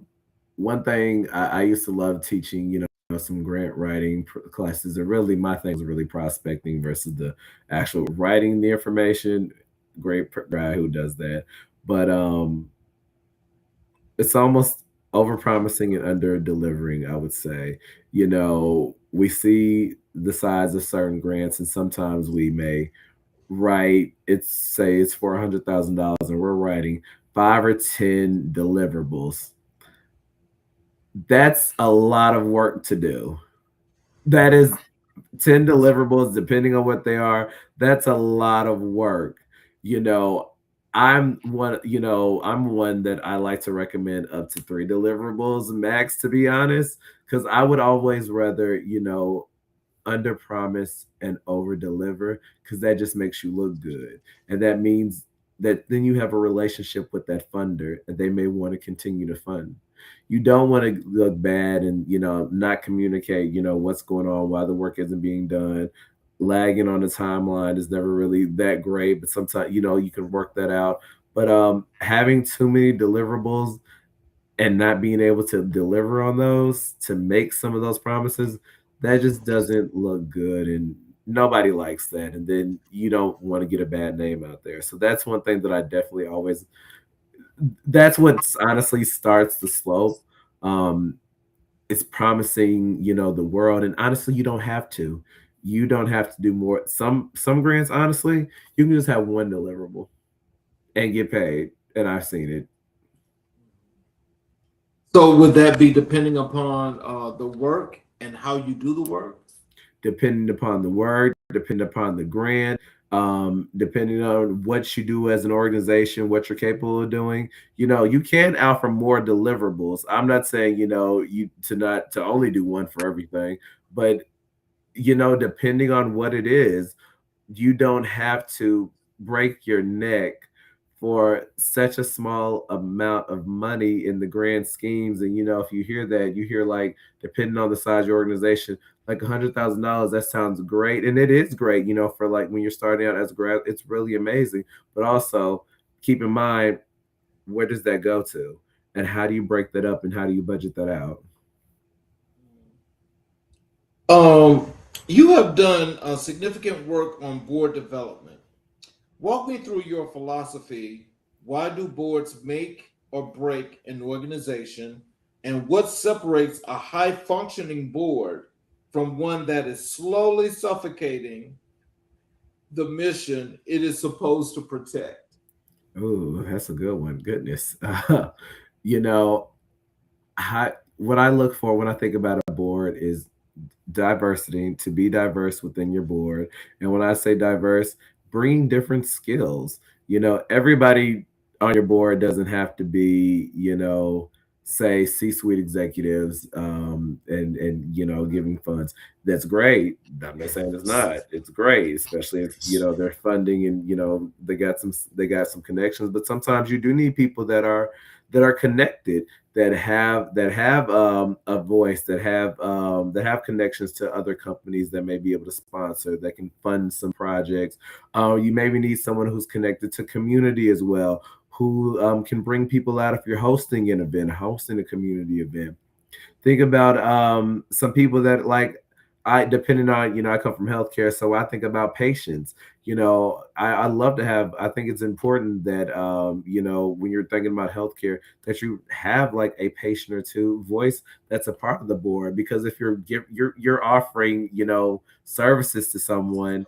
[SPEAKER 3] One thing I used to love teaching, some grant writing classes, and really my thing was really prospecting versus the actual writing the information. Great guy who does that, but it's almost over promising and under delivering, I would say. We see the size of certain grants, and sometimes we may write, it's for $100,000, and we're writing 5 or 10 deliverables. That's a lot of work to do. That is 10 deliverables, depending on what they are. That's a lot of work. You know, I'm one that I like to recommend up to 3 deliverables max, to be honest, because I would always rather, under promise and over deliver, because that just makes you look good. And that means that then you have a relationship with that funder and they may want to continue to fund. You don't want to look bad and not communicate what's going on, why the work isn't being done. Lagging on the timeline is never really that great, but sometimes you can work that out. But having too many deliverables and not being able to deliver on those, to make some of those promises, that just doesn't look good, and nobody likes that. And then you don't want to get a bad name out there. So that's one thing that I definitely always, that's what honestly starts the slope. um it's promising the world, and honestly, you don't have to do more. Some grants, honestly, you can just have one deliverable and get paid, and I've seen it.
[SPEAKER 2] So, would that be depending upon the work and how you do the work?
[SPEAKER 3] Depending upon the word, depending upon the grant, depending on what you do as an organization, what you're capable of doing. You can offer more deliverables. I'm not saying you to not to only do one for everything, but depending on what it is, you don't have to break your neck for such a small amount of money in the grand schemes. And if you hear that, you hear, like, depending on the size of your organization, like $100,000, that sounds great, and it is great. For like when you're starting out as a grad, it's really amazing. But also keep in mind, where does that go to, and how do you break that up, and how do you budget that out?
[SPEAKER 2] Um, you have done significant work on board development. Walk me through your philosophy. Why do boards make or break an organization? And what separates a high functioning board from one that is slowly suffocating the mission it is supposed to protect?
[SPEAKER 3] Oh, that's a good one. Goodness. you know, what I look for when I think about a board is diversity, to be diverse within your board. And when I say diverse, bring different skills. Everybody on your board doesn't have to be, say C-suite executives, and giving funds. That's great. I'm not saying it's not. It's great, especially if they're funding and they got some connections. But sometimes you do need people that are connected, that have a voice, that have connections to other companies that may be able to sponsor, that can fund some projects. You maybe need someone who's connected to community as well, who can bring people out if you're hosting an event, hosting a community event. Think about some people that, like, I depending on, I come from healthcare, so I think about patients. I love to have. I think it's important that when you're thinking about healthcare, that you have like a patient or two voice that's a part of the board. Because if you're offering services to someone,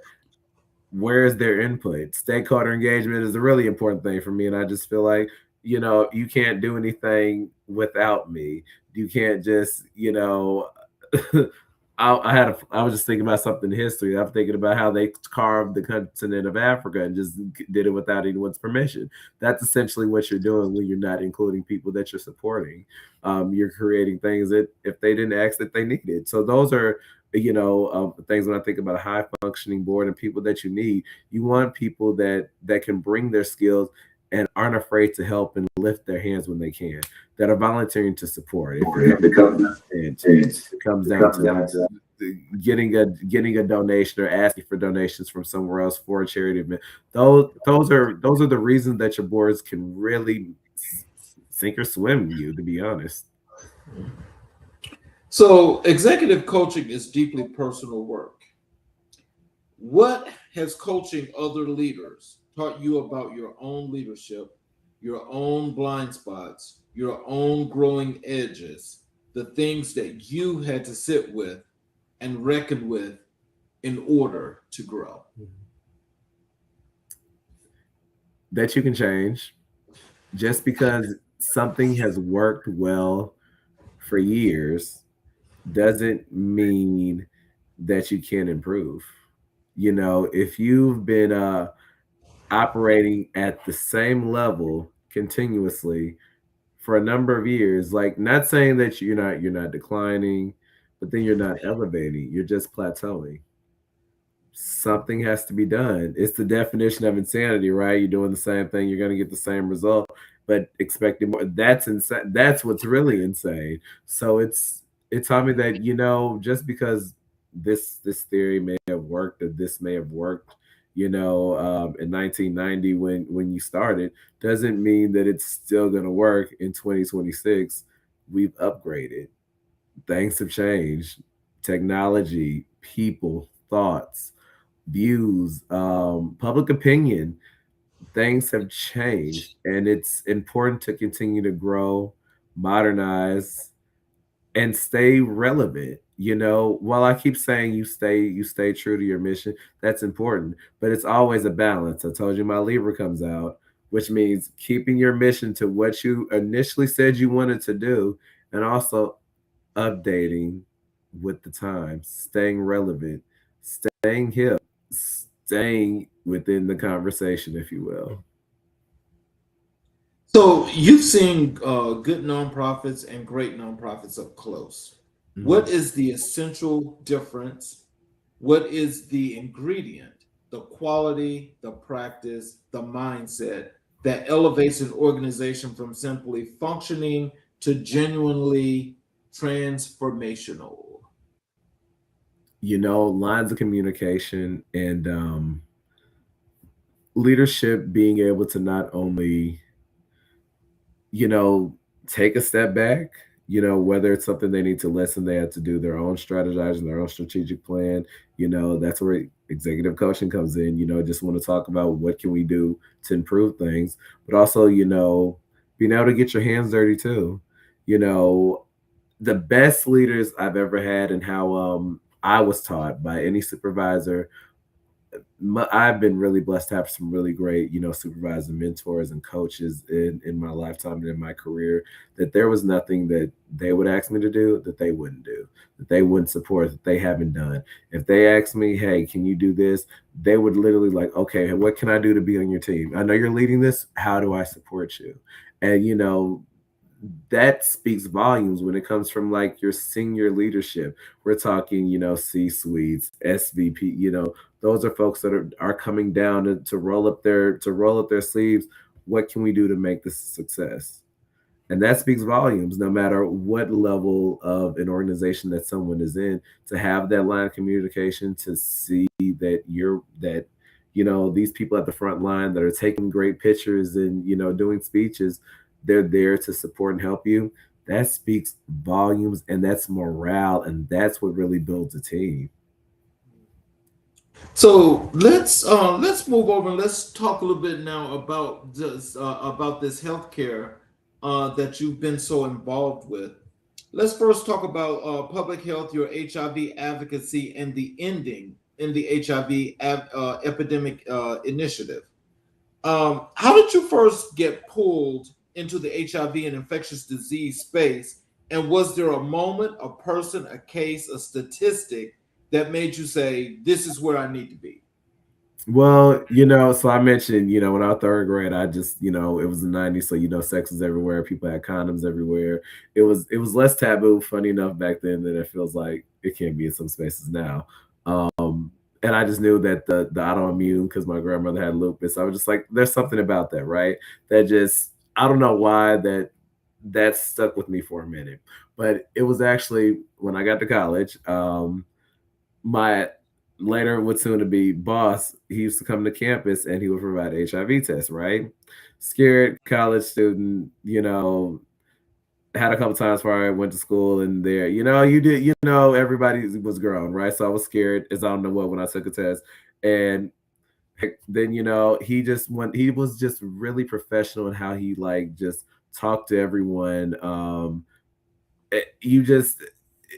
[SPEAKER 3] where is their input? Stakeholder engagement is a really important thing for me. And I just feel like, you can't do anything without me. You can't just, I was just thinking about something in history. I'm thinking about how they carved the continent of Africa and just did it without anyone's permission. That's essentially what you're doing when you're not including people that you're supporting. You're creating things that if they didn't ask that they needed. So those are things when I think about a high functioning board and people that you need. You want people that can bring their skills and aren't afraid to help and lift their hands when they can, that are volunteering to support. It comes down to getting a donation or asking for donations from somewhere else for a charity event. Those are the reasons that your boards can really sink or swim you, to be honest.
[SPEAKER 2] So, executive coaching is deeply personal work. What has coaching other leaders taught you about your own leadership, your own blind spots, your own growing edges, the things that you had to sit with and reckon with in order to grow?
[SPEAKER 3] That you can change. Just because something has worked well for years doesn't mean that you can't improve. If you've been operating at the same level continuously for a number of years, like, not saying that you're not declining, but then you're not elevating, you're just plateauing. Something has to be done. It's the definition of insanity, right? You're doing the same thing, you're going to get the same result, but expecting more. That's insane. That's what's really insane. So it taught me that, just because this theory may have worked, or this may have worked, in 1990 when you started, doesn't mean that it's still going to work in 2026. We've upgraded. Things have changed. Technology, people, thoughts, views, public opinion, things have changed, and it's important to continue to grow, modernize, and stay relevant. While I keep saying you stay true to your mission, that's important, but it's always a balance. I told you my Libra comes out, which means keeping your mission to what you initially said you wanted to do, and also updating with the times, staying relevant, staying hip, staying within the conversation, if you will.
[SPEAKER 2] So, you've seen good nonprofits and great nonprofits up close.
[SPEAKER 3] Mhm.
[SPEAKER 2] What is the essential difference? What is the ingredient, the quality, the practice, the mindset that elevates an organization from simply functioning to genuinely transformational?
[SPEAKER 3] Lines of communication and leadership being able to not only you know, take a step back, whether it's something they need to listen, they have to do their own strategizing, their own strategic plan. That's where executive coaching comes in. Just want to talk about what can we do to improve things, but also, being able to get your hands dirty too. You know, the best leaders I've ever had, and how I was taught by any supervisor, I've been really blessed to have some really great, supervisors, mentors, and coaches in my lifetime and in my career. That there was nothing that they would ask me to do that they wouldn't do, that they wouldn't support, that they haven't done. If they asked me, "Hey, can you do this?" They would literally like, "Okay, what can I do to be on your team? I know you're leading this. How do I support you?" And that speaks volumes when it comes from like your senior leadership. We're talking, C suites, SVP, those are folks that are coming down to roll up their sleeves. What can we do to make this a success? And that speaks volumes no matter what level of an organization that someone is in, to have that line of communication, to see that these people at the front line that are taking great pictures and doing speeches, they're there to support and help you. That speaks volumes, and that's morale, and that's what really builds a team.
[SPEAKER 2] So let's move over and let's talk a little bit now about this healthcare that you've been so involved with. Let's first talk about public health, your HIV advocacy, and the ending in the HIV epidemic initiative. How did you first get pulled into the HIV and infectious disease space? And was there a moment, a person, a case, a statistic that made you say, this is where I need to be?
[SPEAKER 3] Well, so I mentioned, when I was third grade, I just, it was the '90s, so sex was everywhere. People had condoms everywhere. It was less taboo, funny enough, back then than it feels like it can be in some spaces now. And I just knew that the autoimmune, because my grandmother had lupus. I was just like, there's something about that, right? That just, I don't know why that stuck with me for a minute. But it was actually when I got to college. My later would soon to be boss, he used to come to campus and he would provide HIV tests, right? Scared college student, had a couple times where I went to school and there, you did, everybody was grown, right? So I was scared as I don't know what when I took a test. And then, he was just really professional in how he like just talked to everyone. You just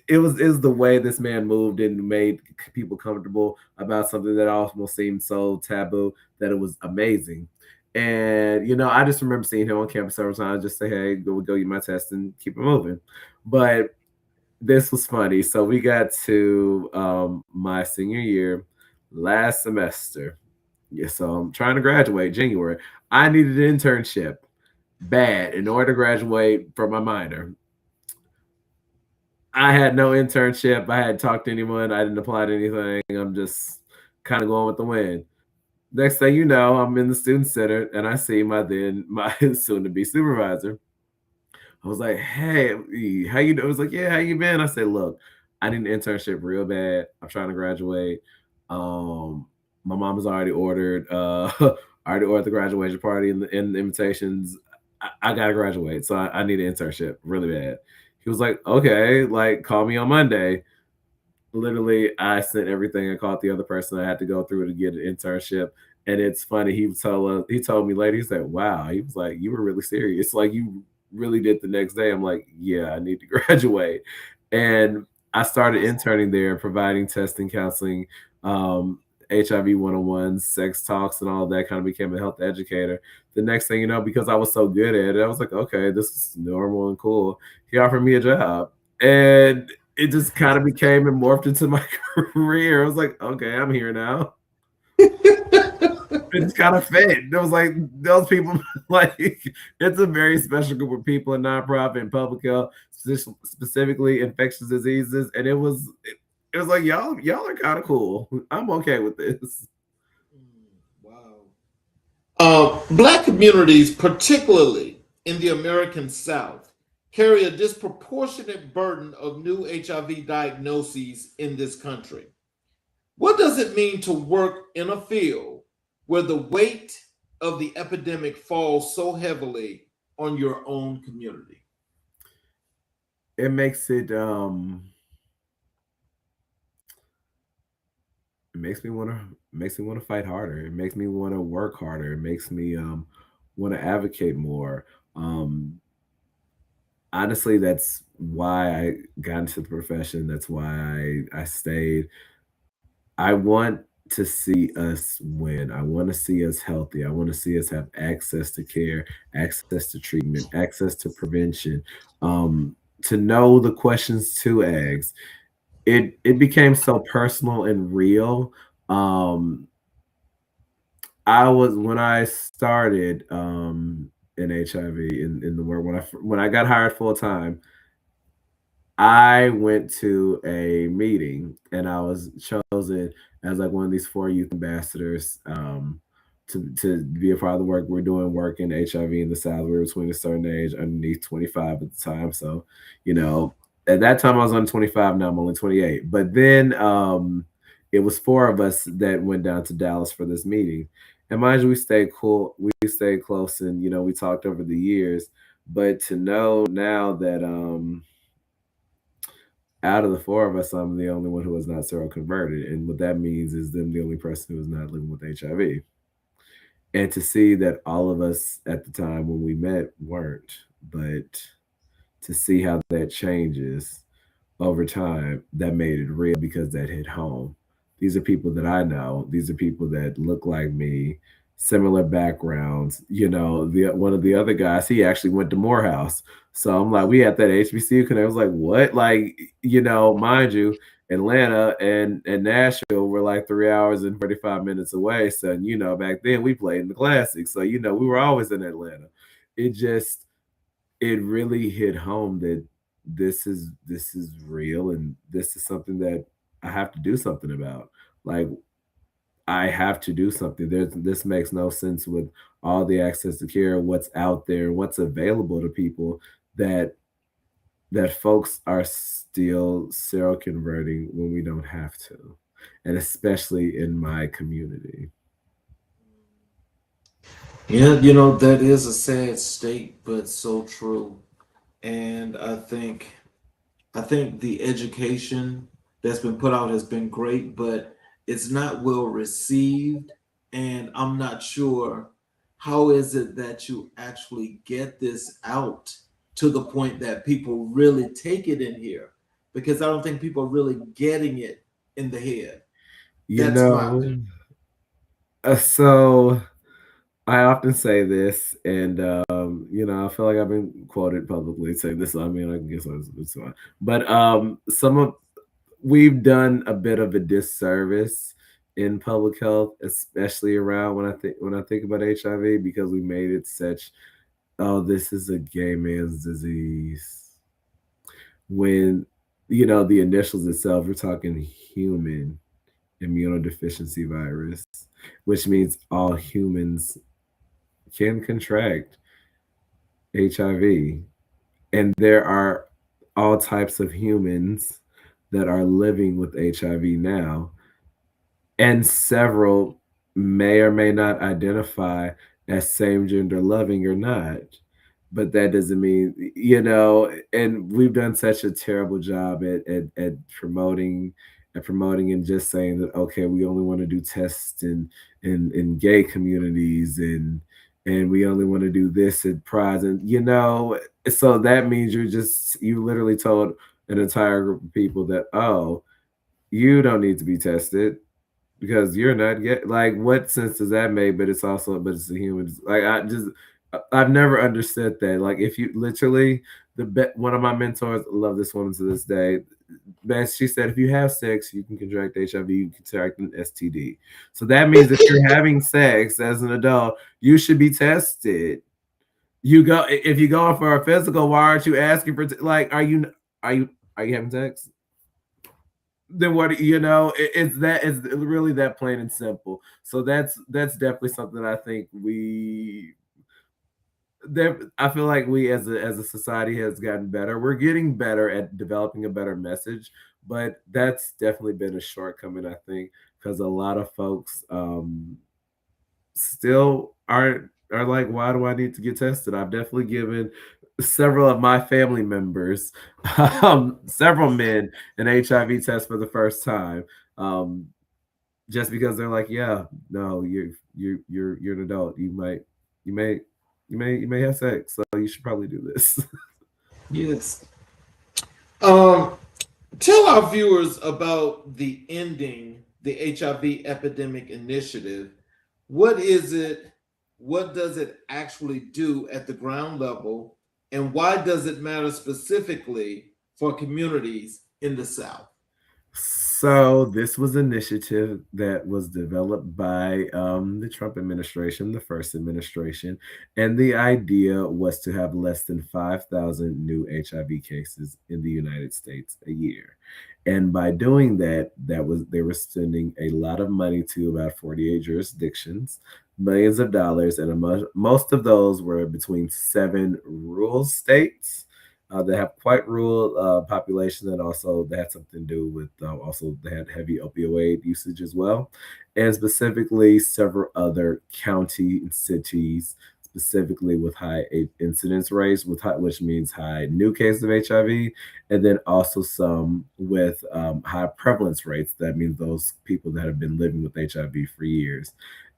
[SPEAKER 3] it was the way this man moved and made people comfortable about something that almost seemed so taboo that it was amazing. And I just remember seeing him on campus several times, just say, "Hey, go get my test and keep it moving." But this was funny. So we got to my senior year, last semester. Yeah, so I'm trying to graduate January. I needed an internship bad in order to graduate from my minor. I had no internship. I hadn't talked to anyone. I didn't apply to anything. I'm just kind of going with the wind. Next thing you know, I'm in the student center and I see my soon to be supervisor. I was like, "Hey, how you doing?" I was like, "Yeah, how you been?" I said, "Look, I need an internship real bad. I'm trying to graduate. Um, my mom has already ordered already ordered the graduation party and the invitations. I gotta graduate, so I need an internship really bad." He was like, "Okay, like call me on Monday." Literally, I sent everything and called the other person I had to go through to get an internship. And it's funny, he told me later, he said, "Wow," he was like, "You were really serious. Like you really did the next day." I'm like, "Yeah, I need to graduate." And I started interning there, providing testing, counseling, HIV 101, sex talks, and all of that. Kind of became a health educator. The next thing you know, because I was so good at it, I was like, "Okay, this is normal and cool." He offered me a job. And it just kind of became and morphed into my career. I was like, "Okay, I'm here now." It just kind of fit. There was like those people, like it's a very special group of people in nonprofit and public health, specifically infectious diseases, and it was like y'all are kind of cool. I'm okay with this.
[SPEAKER 2] Wow. Black communities, particularly in the American South, carry a disproportionate burden of new HIV diagnoses in this country. What does it mean to work in a field where the weight of the epidemic falls so heavily on your own community?
[SPEAKER 3] It makes me want to fight harder. It makes me want to work harder. It makes me want to advocate more. Um, Honestly, that's why I got into the profession. That's why I stayed. I want to see us win. I want to see us healthy. I want to see us have access to care, access to treatment, access to prevention, um, to know the questions to ask. It became so personal and real. Um, I was when I started in HIV in the work when I got hired full time, I went to a meeting and I was chosen as like one of these 4 youth ambassadors to be a part of the work we're doing, work in HIV in the South. We were between a certain age, underneath 25 at the time. So, you know, at that time I was on 25, now I'm only 28. But then it was 4 of us that went down to Dallas for this meeting. And mind you, we stayed cool, we stayed close, and you know, we talked over the years. But to know now that out of the 4 of us, I'm the only one who is not seroconverted. And what that means is them the only person who is not living with HIV. And to see that all of us at the time when we met weren't, but to see how that changes over time, that made it real because that hit home. These are people that I know. These are people that look like me, similar backgrounds. You know, the one of the other guys, he actually went to Morehouse. So I'm like, we had that HBCU connect. I was like, what? Like, you know, mind you, Atlanta and Nashville were like 3 hours and 45 minutes away. So, you know, back then we played in the Classic. So, you know, we were always in Atlanta. It just it really hit home that this is real and this is something that I have to do something about. Like I have to do something. This makes no sense with all the access to care, what's out there, what's available to people that folks are still seroconverting when we don't have to. And especially in my community.
[SPEAKER 2] Yeah, you know, that is a sad state, but so true. And I think the education that's been put out has been great, but it's not well received. And I'm not sure how is it that you actually get this out to the point that people really take it in here, because I don't think people are really getting it in the head.
[SPEAKER 3] You
[SPEAKER 2] That's my
[SPEAKER 3] know,
[SPEAKER 2] opinion.
[SPEAKER 3] so I often say this, and you know, I feel like I've been quoted publicly saying this. I mean, I guess it's fine. But some of we've done a bit of a disservice in public health, especially around when I think about HIV, because we made it such, oh, this is a gay man's disease. When you know the initials itself, we're talking human immunodeficiency virus, which means all humans can contract HIV. And there are all types of humans that are living with HIV now, and several may or may not identify as same gender loving or not. But that doesn't mean, you know, and we've done such a terrible job at promoting and just saying that okay, we only want to do tests in gay communities, and we only want to do this at prides, and you know, so that means you literally told an entire group of people that, oh, you don't need to be tested because you're not get, like, what sense does that make? But it's a human, like, I've never understood that. Like, if you literally, one of my mentors, I love this woman to this day, best, she said, if you have sex you can contract HIV, you can contract an STD. So that means if you're having sex as an adult, you should be tested. You go, if you go for a physical, why aren't you asking for like, are you are you having sex? Then what, you know, it's really that plain and simple. So that's definitely something I think I feel like we as a society has gotten better. We're getting better at developing a better message, but that's definitely been a shortcoming, I think, because a lot of folks still are like, why do I need to get tested? I've definitely given several of my family members, several men, an HIV test for the first time, um, just because they're like, yeah, no, you're an adult. You may you may have sex, so you should probably do this.
[SPEAKER 2] Yes. Um, Tell our viewers about the ending the HIV epidemic initiative. What is it? What does it actually do at the ground level? And why does it matter specifically for communities in the South?
[SPEAKER 3] So this was an initiative that was developed by the Trump administration, the first administration, and the idea was to have less than 5,000 new HIV cases in the United States a year. And by doing that, that was they were sending a lot of money to about 48 jurisdictions, millions of dollars, and most of those were between seven rural states they have quite rural population, and also they had something to do with also they had heavy opioid usage as well, and specifically several other county and cities, specifically with high incidence rates, with high, which means high new cases of HIV, and then also some with high prevalence rates. That means those people that have been living with HIV for years.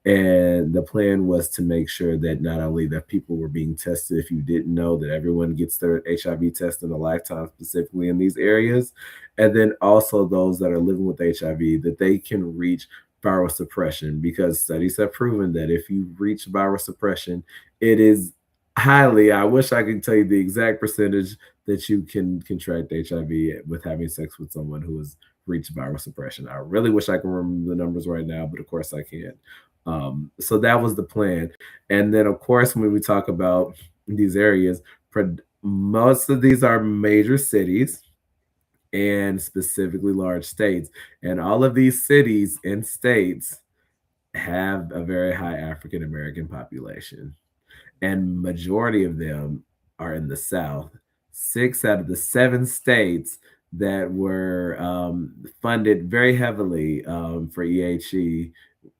[SPEAKER 3] And the plan was to make sure that not only that people were being tested, if you didn't know, that everyone gets their HIV test in a lifetime, specifically in these areas, and then also those that are living with HIV, that they can reach viral suppression, because studies have proven that if you reach viral suppression, it is highly, I wish I could tell you the exact percentage that you can contract HIV with having sex with someone who has reached viral suppression. I really wish I could remember the numbers right now, but of course I can't. So that was the plan. And then, of course, when we talk about these areas, most of these are major cities and specifically large states. And all of these cities and states have a very high African American population, and majority of them are in the South. Six out of the seven states that were funded very heavily for EHE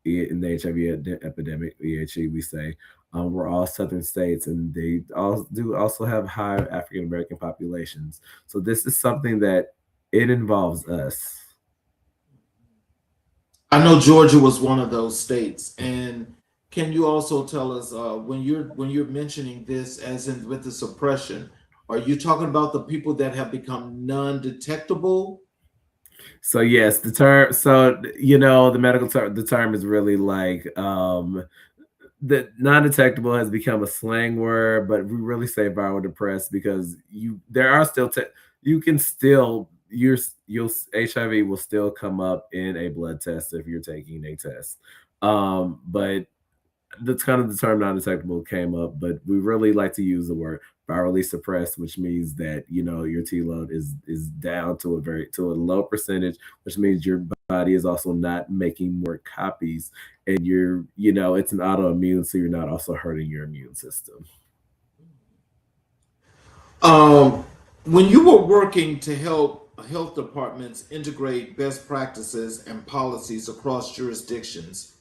[SPEAKER 3] in the HIV epidemic, EHE, we say, were all Southern states, and they all do also have high African American populations. So this is something that it involves us.
[SPEAKER 2] I know Georgia was one of those states, and can you also tell us when you're mentioning this, as in with the suppression, are you talking about the people that have become non-detectable?
[SPEAKER 3] So yes, the term. So you know, the medical term. The term is really like the non-detectable has become a slang word, but we really say viral depressed because you there are still you can still you'll HIV will still come up in a blood test if you're taking a test. But that's kind of the term non-detectable came up, but we really like to use the word virally suppressed, which means that you know your T load is down to a low percentage, which means your body is also not making more copies, and you're you know it's an autoimmune, so you're not also hurting your immune system.
[SPEAKER 2] Um, when you were working to help health departments integrate best practices and policies across jurisdictions,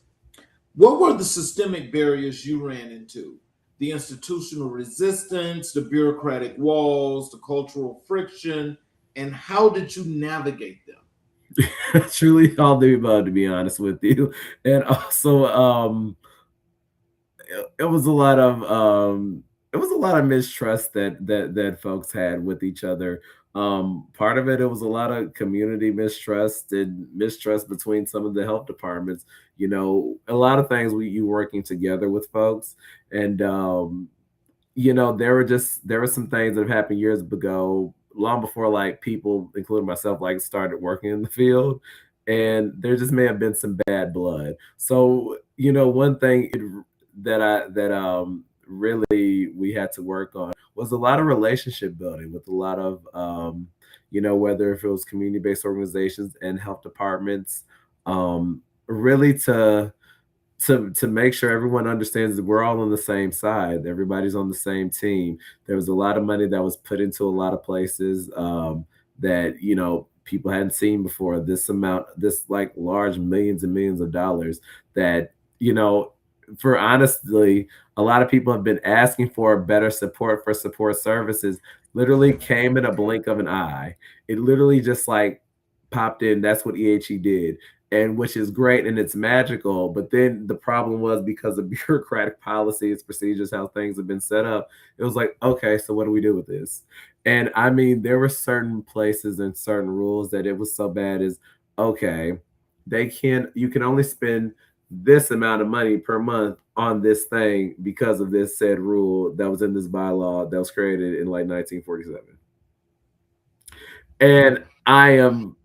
[SPEAKER 2] what were the systemic barriers you ran into? The institutional resistance, the bureaucratic walls, the cultural friction, and how did you navigate them?
[SPEAKER 3] Truly all the above, to be honest with you, and also it was a lot of it was a lot of mistrust that folks had with each other. Part of it, it was a lot of community mistrust and mistrust between some of the health departments. You know, a lot of things we you working together with folks, and you know, there were some things that have happened years ago, long before like people, including myself, like started working in the field, and there just may have been some bad blood. So you know, one thing that really we had to work on was a lot of relationship building with a lot of you know, whether if it was community based organizations and health departments, really to make sure everyone understands that we're all on the same side, everybody's on the same team. There was a lot of money that was put into a lot of places that you know people hadn't seen before. This amount, this like large millions and millions of dollars that you know, for honestly, a lot of people have been asking for better support for support services. Literally came in a blink of an eye. It literally just like popped in. That's what EHE did, and which is great and it's magical. But then the problem was because of bureaucratic policies, procedures, how things have been set up. It was like, okay, so what do we do with this? And I mean, there were certain places and certain rules that it was so bad as okay. you can only spend this amount of money per month on this thing because of this said rule that was in this bylaw that was created in like 1947. And I'm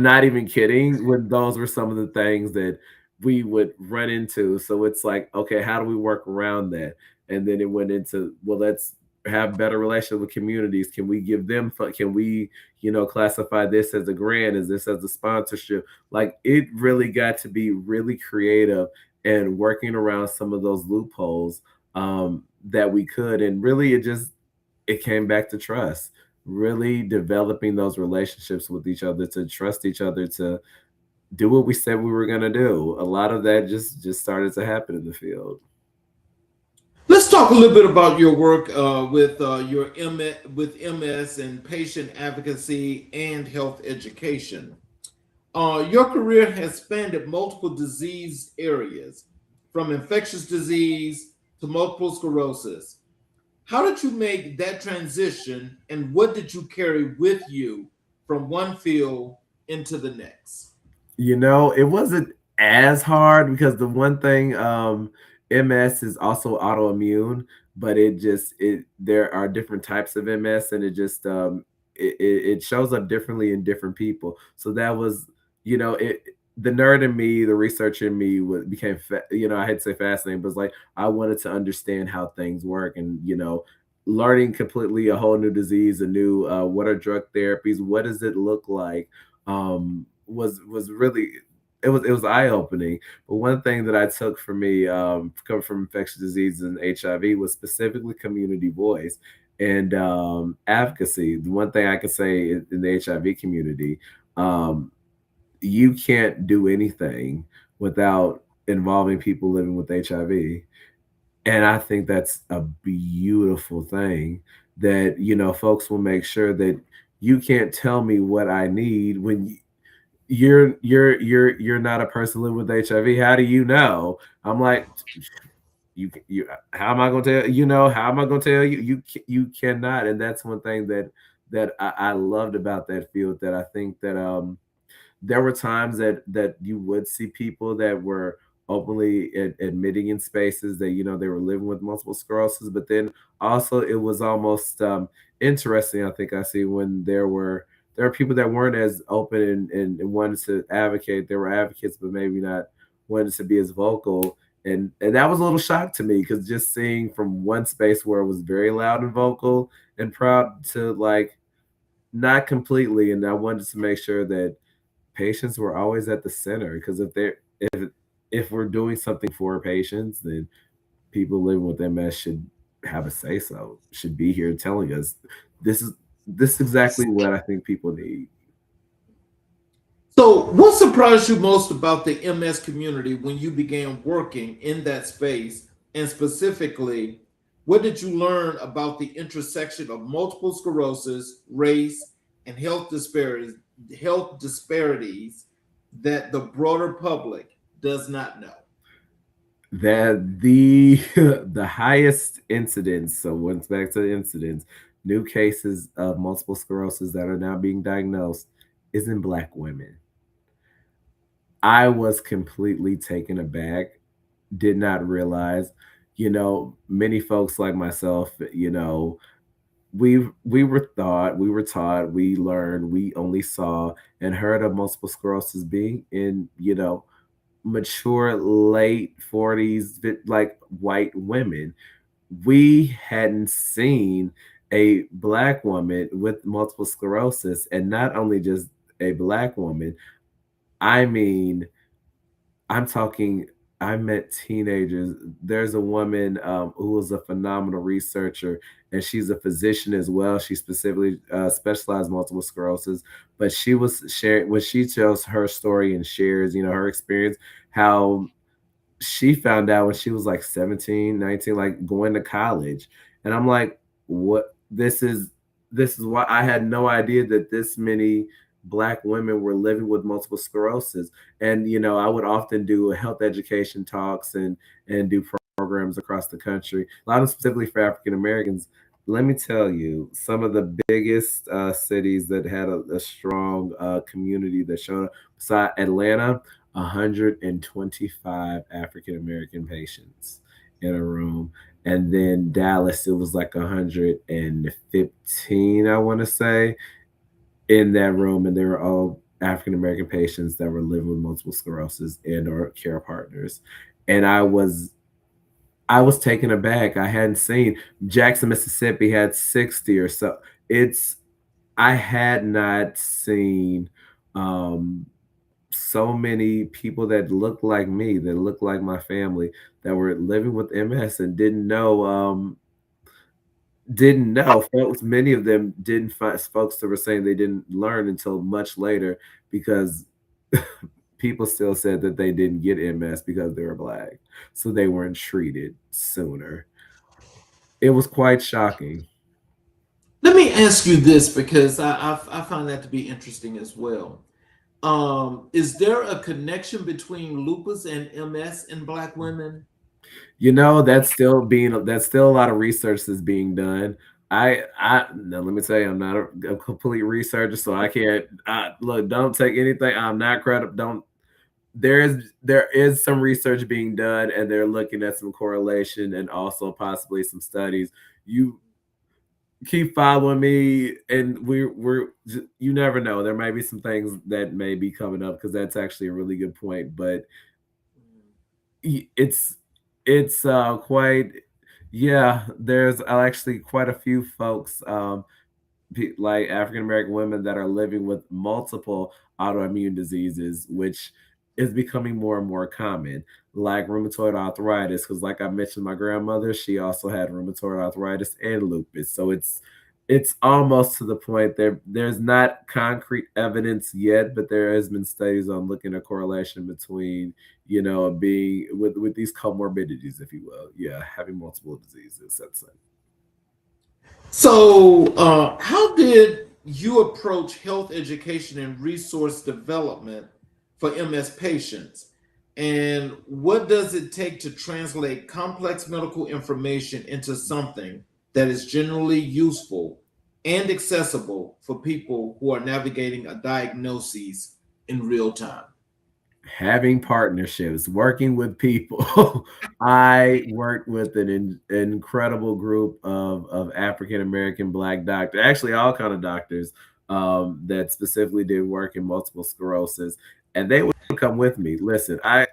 [SPEAKER 3] not even kidding when those were some of the things that we would run into. So it's like, okay, how do we work around that? And then it went into, well, let's have better relations with communities. Can we give them can we, classify this as a grant? Is this as a sponsorship? Like it really got to be really creative and working around some of those loopholes that we could. And really it came back to trust, really developing those relationships with each other, to trust each other, to do what we said we were going to do. A lot of that just started to happen in the field.
[SPEAKER 2] Let's talk a little bit about your work with your with MS and patient advocacy and health education. Your career has spanned multiple disease areas, from infectious disease to multiple sclerosis. How did you make that transition, and what did you carry with you from one field into the next?
[SPEAKER 3] It wasn't as hard because the one thing, MS is also autoimmune, but it there are different types of MS, and it shows up differently in different people. So that was, it the nerd in me, the researcher in me became I had to say fascinating, but it's like I wanted to understand how things work, and learning completely a whole new disease, a new what are drug therapies, what does it look like, was really, it was eye opening. But one thing that I took for me, coming from infectious disease and HIV, was specifically community voice and advocacy. The one thing I can say in the HIV community, um, you can't do anything without involving people living with HIV. And I think that's a beautiful thing, that folks will make sure that you can't tell me what I need when you're not a person living with HIV. How do you know? I'm like, you how am I going to tell how am I going to tell you? You cannot. And that's one thing that I loved about that field, that I think that there were times that you would see people that were openly admitting in spaces that they were living with multiple sclerosis, but then also it was almost interesting. I think I see when there were people that weren't as open and wanted to advocate. There were advocates, but maybe not wanted to be as vocal. And that was a little shock to me, because just seeing from one space where it was very loud and vocal and proud, to like not completely. And I wanted to make sure that patients were always at the center, because if we're doing something for patients, then people living with MS should have a say so, should be here telling us this is this is exactly what I think people need.
[SPEAKER 2] So, what surprised you most about the MS community when you began working in that space? And specifically, what did you learn about the intersection of multiple sclerosis, race, and health disparities that the broader public does not know?
[SPEAKER 3] That the the highest incidence, so once back to the incidence, new cases of multiple sclerosis that are now being diagnosed, is in Black women. I was completely taken aback, did not realize, many folks like myself, we were taught, we learned, we only saw and heard of multiple sclerosis being in, mature late 40s, like white women. We hadn't seen a Black woman with multiple sclerosis, and not only just a Black woman. I mean, I'm talking, I met teenagers. There's a woman who was a phenomenal researcher, and she's a physician as well. She specifically specialized in multiple sclerosis, but she was sharing when she tells her story and shares, her experience, how she found out when she was like 17, 19, like going to college. And I'm like, what? This is why I had no idea that this many Black women were living with multiple sclerosis. And I would often do health education talks and do programs across the country, a lot of specifically for African Americans. Let me tell you, some of the biggest cities that had a strong community that showed up, beside Atlanta, 125 African American patients in a room. And then Dallas, it was like 115, I want to say, in that room, and they were all African American patients that were living with multiple sclerosis and or care partners. And I was taken aback. I hadn't seen Jackson, Mississippi had 60 or so. It's I had not seen um so many people that looked like me, that looked like my family, that were living with MS and didn't know folks. Many of them didn't find folks that were saying they didn't learn until much later, because people still said that they didn't get MS because they were black, so they weren't treated sooner. It was quite shocking.
[SPEAKER 2] Let me ask you this because I find that to be interesting as well. Is there a connection between lupus and MS in Black women?
[SPEAKER 3] That's still a lot of research that's being done. I Now let me tell you, I'm not a complete researcher, so I can't look. Don't take anything. I'm not credible. Don't There is some research being done, and they're looking at some correlation and also possibly some studies. You keep following me, and you never know. There might be some things that may be coming up, because that's actually a really good point. But it's quite, yeah. There's actually quite a few folks, like African American women, that are living with multiple autoimmune diseases, which is becoming more and more common, like rheumatoid arthritis. Because, like I mentioned, my grandmother, she also had rheumatoid arthritis and lupus. So it's almost to the point there's not concrete evidence yet, but there has been studies on looking at correlation between, being with these comorbidities, if you will. Yeah, having multiple diseases. That's it.
[SPEAKER 2] So, how did you approach health education and resource development for MS patients? And what does it take to translate complex medical information into something that is generally useful and accessible for people who are navigating a diagnosis in real time?
[SPEAKER 3] Having partnerships, working with people. I worked with an incredible group of African American Black doctors, actually all kind of doctors, that specifically did work in multiple sclerosis, and they would come with me. Listen, I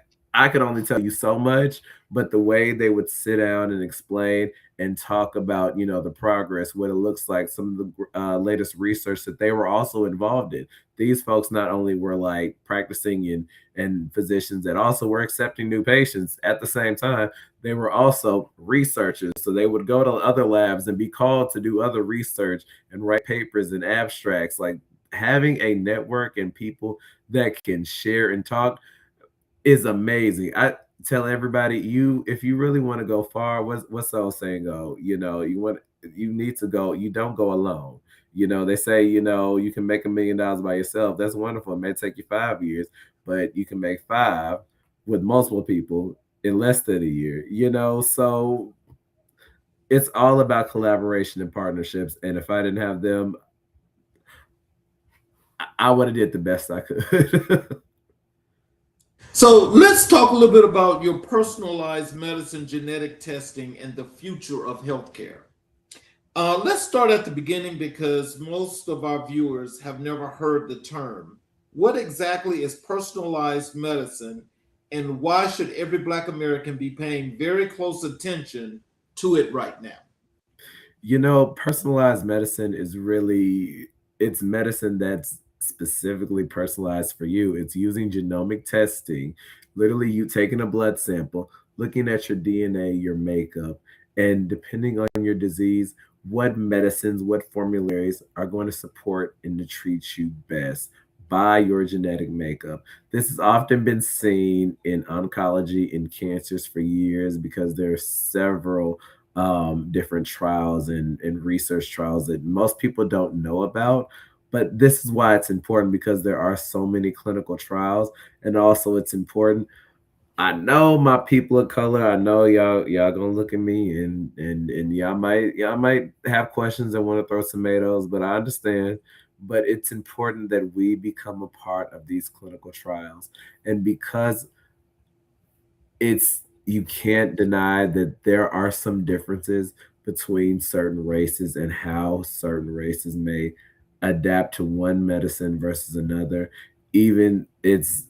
[SPEAKER 3] could only tell you so much, but the way they would sit down and explain and talk about, the progress, what it looks like, some of the latest research that they were also involved in. These folks not only were like practicing and physicians that also were accepting new patients at the same time, they were also researchers. So they would go to other labs and be called to do other research and write papers and abstracts. Like, having a network and people that can share and talk is amazing. I tell everybody, if you really want to go far, what's the old saying go? You need to go. You don't go alone. They say, you can make $1 million by yourself. That's wonderful. It may take you 5 years, but you can make five with multiple people in less than a year. So it's all about collaboration and partnerships. And if I didn't have them, I would have did the best I could.
[SPEAKER 2] So let's talk a little bit about your personalized medicine genetic testing and the future of healthcare. Let's start at the beginning because most of our viewers have never heard the term. What exactly is personalized medicine, and why should every Black American be paying very close attention to it right now?
[SPEAKER 3] Personalized medicine is really, it's medicine that's specifically personalized for you. It's using genomic testing, literally you taking a blood sample, looking at your DNA, your makeup, and depending on your disease, what medicines, what formularies are going to support and to treat you best by your genetic makeup. This has often been seen in oncology and cancers for years, because there are several different trials and research trials that most people don't know about. But this is why it's important, because there are so many clinical trials, and also it's important. I know my people of color. I know y'all gonna look at me and y'all might have questions and want to throw tomatoes, but I understand. but it's important that we become a part of these clinical trials. And because it's you can't deny that there are some differences between certain races and how certain races may adapt to one medicine versus another. Even it's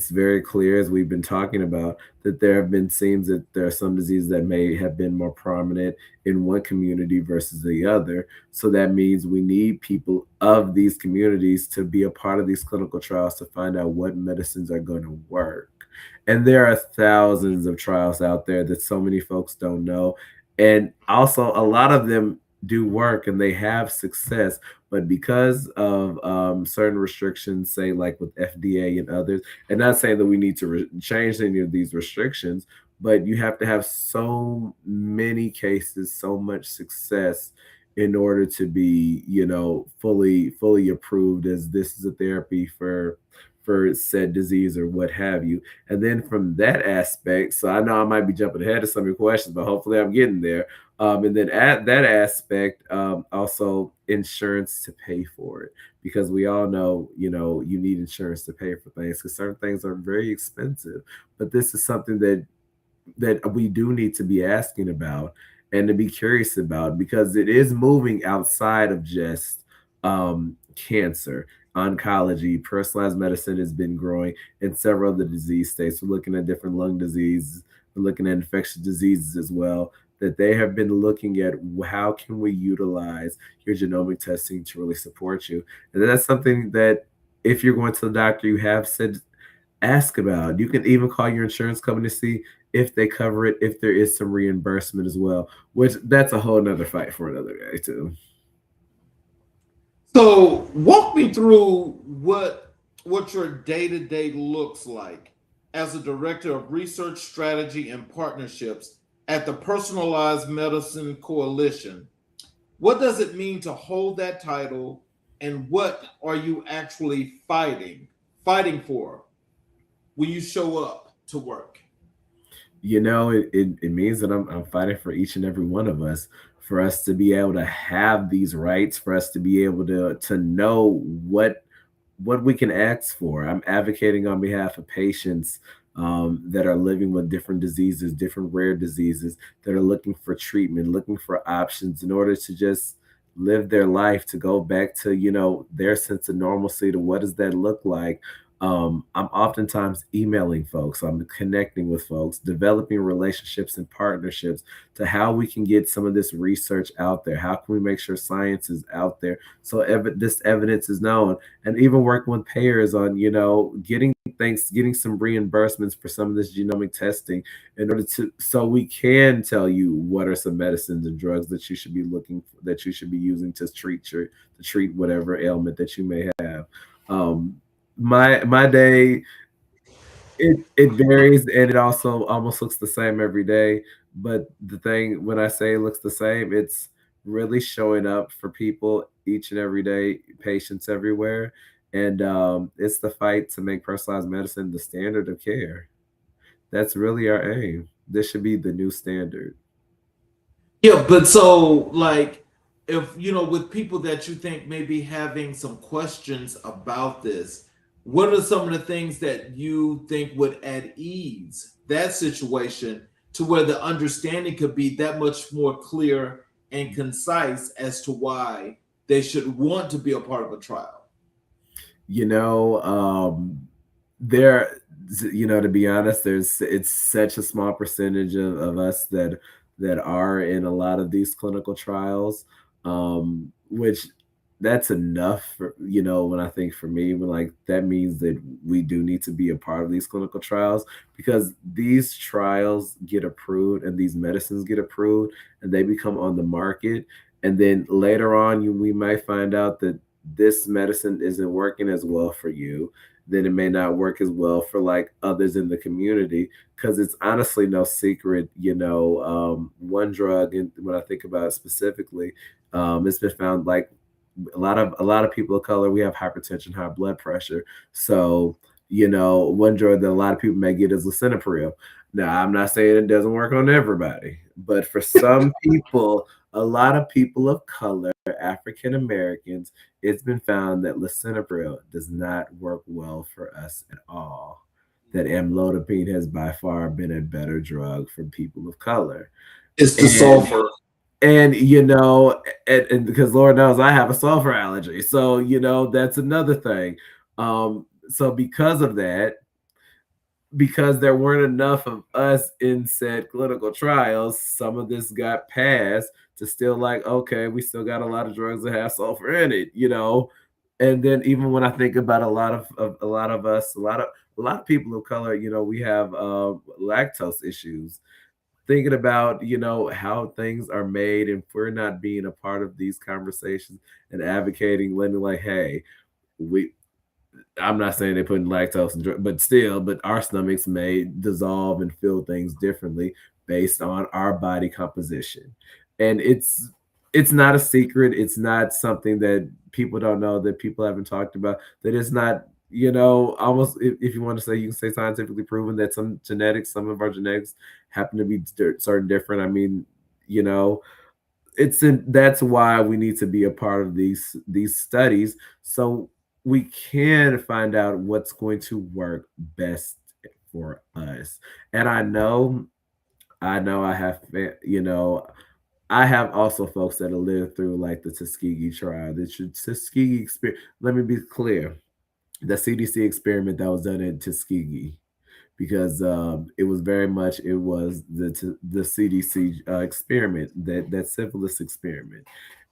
[SPEAKER 3] very clear, as we've been talking about, that there have been seems that there are some diseases that may have been more prominent in one community versus the other. So that means we need people of these communities to be a part of these clinical trials to find out what medicines are going to work. And there are thousands of trials out there that so many folks don't know. And also, a lot of them do work and they have success, but because of certain restrictions, say like with FDA and others, and not saying that we need to change any of these restrictions, but you have to have so many cases, so much success in order to be, fully approved as this is a therapy for said disease or what have you. And then from that aspect, so I know I might be jumping ahead of some of your questions, but hopefully I'm getting there. And then at that aspect, also insurance to pay for it, because we all know, you need insurance to pay for things because certain things are very expensive. But this is something that we do need to be asking about and to be curious about, because it is moving outside of just cancer. Oncology, personalized medicine has been growing in several of the disease states. We're looking at different lung diseases, we're looking at infectious diseases as well, that they have been looking at how can we utilize your genomic testing to really support you. And that's something that if you're going to the doctor, you have said ask about. You can even call your insurance company to see if they cover it, if there is some reimbursement as well, which that's a whole nother fight for another day too.
[SPEAKER 2] So walk me through what your day to day looks like as a director of research strategy and partnerships at the Personalized Medicine Coalition. What does it mean to hold that title, and what are you actually fighting for when you show up to work?
[SPEAKER 3] It means that I'm fighting for each and every one of us, for us to be able to have these rights, for us to be able to know what we can ask for. I'm advocating on behalf of patients that are living with different diseases, different rare diseases, that are looking for treatment, looking for options in order to just live their life, to go back to, their sense of normalcy, to what does that look like. I'm oftentimes emailing folks, I'm connecting with folks, developing relationships and partnerships to how we can get some of this research out there. How can we make sure science is out there so this evidence is known? And even working with payers on, getting some reimbursements for some of this genomic testing in order to so we can tell you what are some medicines and drugs that you should be looking for, that you should be using to treat whatever ailment that you may have. My day, it varies, and it also almost looks the same every day. But the thing, when I say it looks the same, it's really showing up for people each and every day, patients everywhere. And it's the fight to make personalized medicine the standard of care. That's really our aim. This should be the new standard.
[SPEAKER 2] Yeah, but so like if with people that you think may be having some questions about this, what are some of the things that you think would at ease that situation to where the understanding could be that much more clear and concise as to why they should want to be a part of a trial?
[SPEAKER 3] You know, there, to be honest, it's such a small percentage of us that are in a lot of these clinical trials, which that's enough for, when I think for me, when like that means that we do need to be a part of these clinical trials, because these trials get approved and these medicines get approved and they become on the market. And then later on, we might find out that this medicine isn't working as well for you. Then it may not work as well for like others in the community, because it's honestly no secret, one drug, and when I think about it specifically, it's been found like a lot of people of color, we have hypertension, high blood pressure. So, one drug that a lot of people may get is lisinopril. Now, I'm not saying it doesn't work on everybody, but for some people, a lot of people of color, African Americans, it's been found that lisinopril does not work well for us at all. That amlodipine has by far been a better drug for people of color.
[SPEAKER 2] It's the
[SPEAKER 3] And
[SPEAKER 2] sulfur.
[SPEAKER 3] and because Lord knows I have a sulfur allergy, so that's another thing. So because of that, because there weren't enough of us in said clinical trials, some of this got passed to still like, okay, we still got a lot of drugs that have sulfur in it. And then even when I think about a lot of us, a lot of people of color, we have lactose issues. Thinking about how things are made, and if we're not being a part of these conversations and advocating, letting like, hey, we I'm not saying they're putting lactose in, but still, but our stomachs may dissolve and feel things differently based on our body composition. And it's not a secret. It's not something that people don't know, that people haven't talked about, that it's not, almost, if you want to say, you can say scientifically proven that some of our genetics happen to be certain different. I mean, you know, that's why we need to be a part of these studies, so we can find out what's going to work best for us. And I know I have I have also folks that have lived through like the Tuskegee trial, the Tuskegee experience. Let me be clear: the CDC experiment that was done at Tuskegee, because it was the CDC experiment, that syphilis experiment.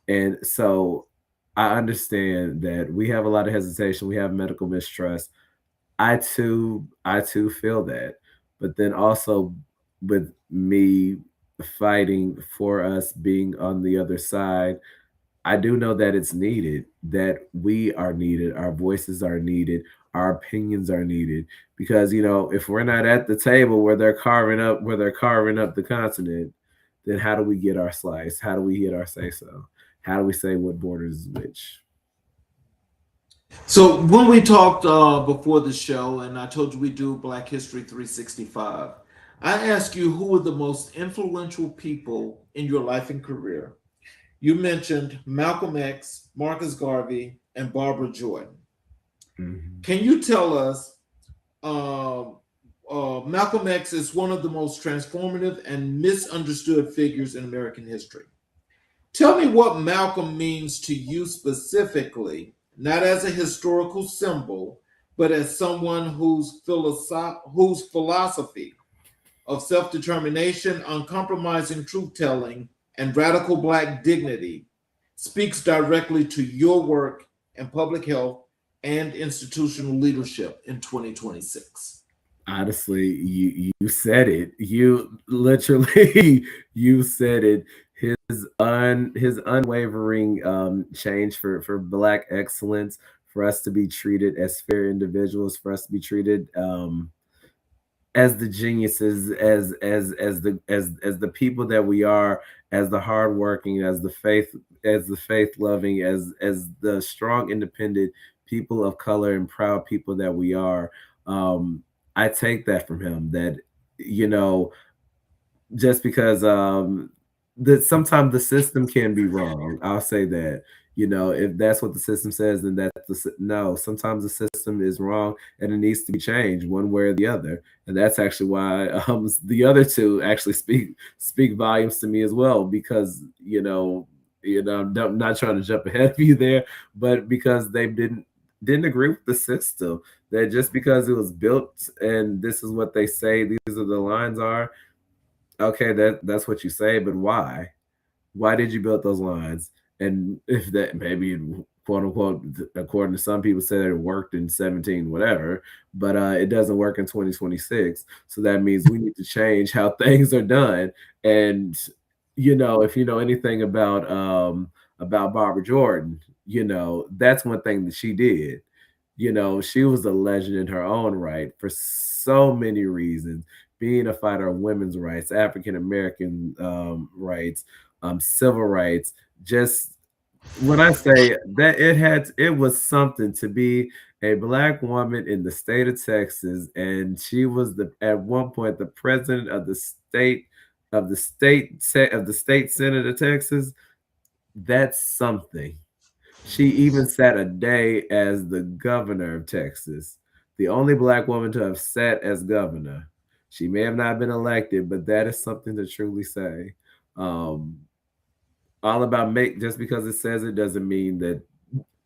[SPEAKER 3] And so I understand that we have a lot of hesitation, we have medical mistrust. I too feel that. But then also, with me fighting for us being on the other side, I do know that it's needed, that we are needed, our voices are needed, our opinions are needed. Because if we're not at the table where they're carving up the continent, then how do we get our slice? How do we get our say so? How do we say what borders which?
[SPEAKER 2] So when we talked before the show, and I told you we do Black History 365, I asked you who were the most influential people in your life and career. You mentioned Malcolm X, Marcus Garvey, and Barbara Jordan.
[SPEAKER 3] Mhm.
[SPEAKER 2] Can you tell us, um, Malcolm X is one of the most transformative and misunderstood figures in American history. Tell me what Malcolm means to you specifically, not as a historical symbol, but as someone whose philosophy of self determination, uncompromising truth telling, and radical Black dignity speaks directly to your work in public health and institutional leadership in 2026.
[SPEAKER 3] Honestly, you said it. You literally you said it. His unwavering change for Black excellence, for us to be treated as fair individuals, for us to be treated as the geniuses, as the people that we are, as the hardworking, as the faith loving, as the strong, independent people of color and proud people that we are. I take that from him. That you know, just because that sometimes the system can be wrong. I'll say that. If that's what the system says, then no. Sometimes the system is wrong and it needs to be changed one way or the other. And that's actually why the other two actually speak volumes to me as well, because I'm not trying to jump ahead of you there, but because they didn't agree with the system. That just because it was built and this is what they say, these are the lines are, okay, that's what you say, but why? Why did you build those lines? And if that maybe, quote unquote, according to some people, said it worked in 17 whatever, but it doesn't work in 2026. So that means we need to change how things are done. And if you know anything about Barbara Jordan, that's one thing that she did. She was a legend in her own right for so many reasons, being a fighter of women's rights, African American rights, civil rights. Just when I say that, it was something to be a Black woman in the state of Texas, and she was at one point the president of the state of the state Senate of Texas, that's something. She even sat a day as the governor of Texas, the only black woman to have sat as governor. She may have not been elected, but that is something to truly say. Um, all about make just because it says it doesn't mean that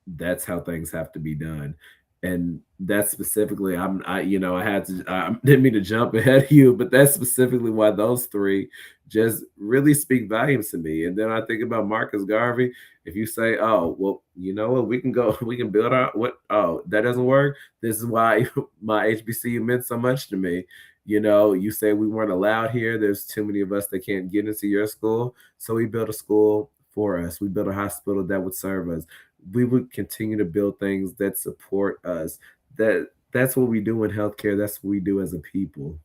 [SPEAKER 3] that's how things have to be done. And that's specifically, I had to, I didn't mean to jump ahead of you, but that's specifically why those three just really speak volumes to me. And then I think about Marcus Garvey. If you say, oh, well, you know what, we can go, we can build our, what, oh, that doesn't work. This is why my HBCU meant so much to me. You say we weren't allowed here. There's too many of us that can't get into your school. So we built a school for us. We built a hospital that would serve us. We would continue to build things that support us. That's what we do in healthcare. That's what we do as a people.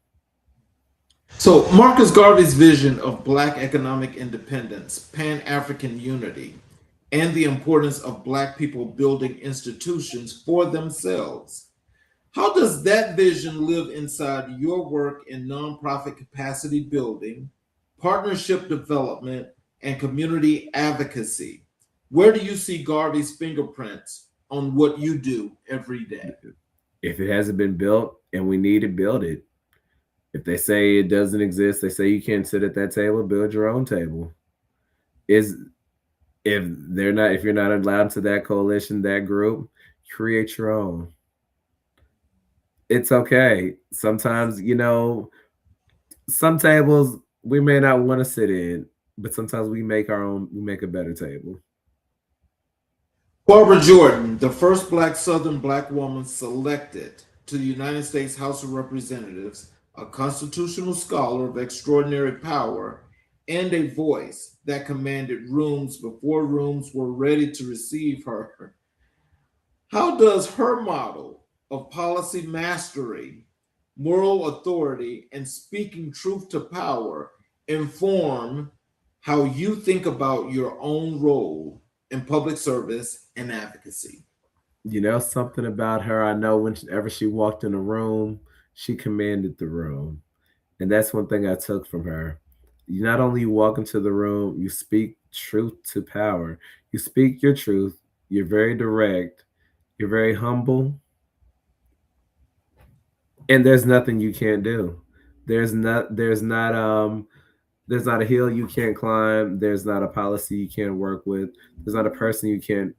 [SPEAKER 2] So, Marcus Garvey's vision of Black economic independence, Pan African unity, and the importance of Black people building institutions for themselves. How does that vision live inside your work in nonprofit capacity building, partnership development, and community advocacy? Where do you see Garvey's fingerprints on what you do every day?
[SPEAKER 3] If it hasn't been built and we need to build it, if they say it doesn't exist, they say you can't sit at that table, build your own table. Is if you're not allowed to that coalition, that group, create your own. It's okay. Sometimes, some tables we may not want to sit in, but sometimes we make a better table.
[SPEAKER 2] Barbara Jordan, the first Black Southern Black woman selected to the United States House of Representatives, a constitutional scholar of extraordinary power, and a voice that commanded rooms before rooms were ready to receive her. How does her model of policy mastery, moral authority, and speaking truth to power inform how you think about your own role in public service and advocacy?
[SPEAKER 3] Something about her, I know whenever she walked in a room, she commanded the room. And that's one thing I took from her. You not only walk into the room, you speak truth to power. You speak your truth. You're very direct. You're very humble. And there's nothing you can't do. There's not there's not there's not a hill you can't climb. There's not a policy you can't work with. There's not a person you can't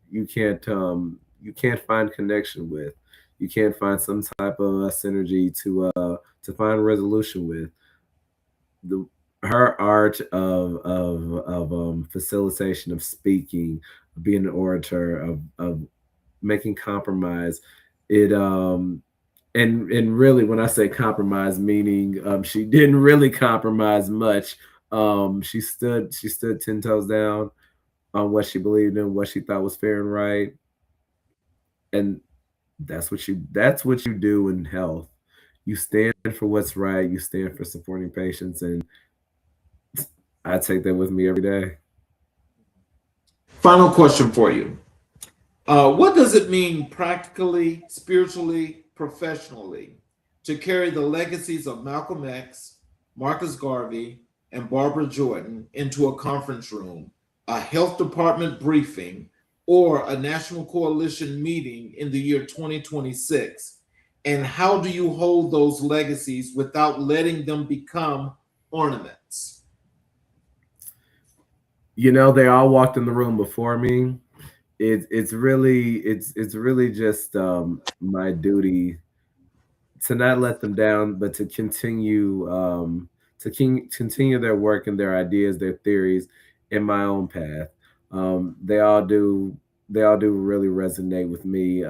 [SPEAKER 3] find connection with. You can't find some type of synergy to find resolution with. The Her art of facilitation, of speaking, of being an orator, of making compromise. It and really, when I say compromise, meaning she didn't really compromise much. She stood 10 toes down on what she believed in, what she thought was fair and right, and that's what you do in health. You stand for what's right. You stand for supporting patients, and I take that with me every day.
[SPEAKER 2] Final question for you. What does it mean practically, spiritually, professionally to carry the legacies of Malcolm X, Marcus Garvey, and Barbara Jordan into a conference room, a health department briefing, or a national coalition meeting in the year 2026? And how do you hold those legacies without letting them become ornaments?
[SPEAKER 3] They all walked in the room before me. It's really just my duty to not let them down, but to continue their work and their ideas, their theories in my own path. They all do. They all do really resonate with me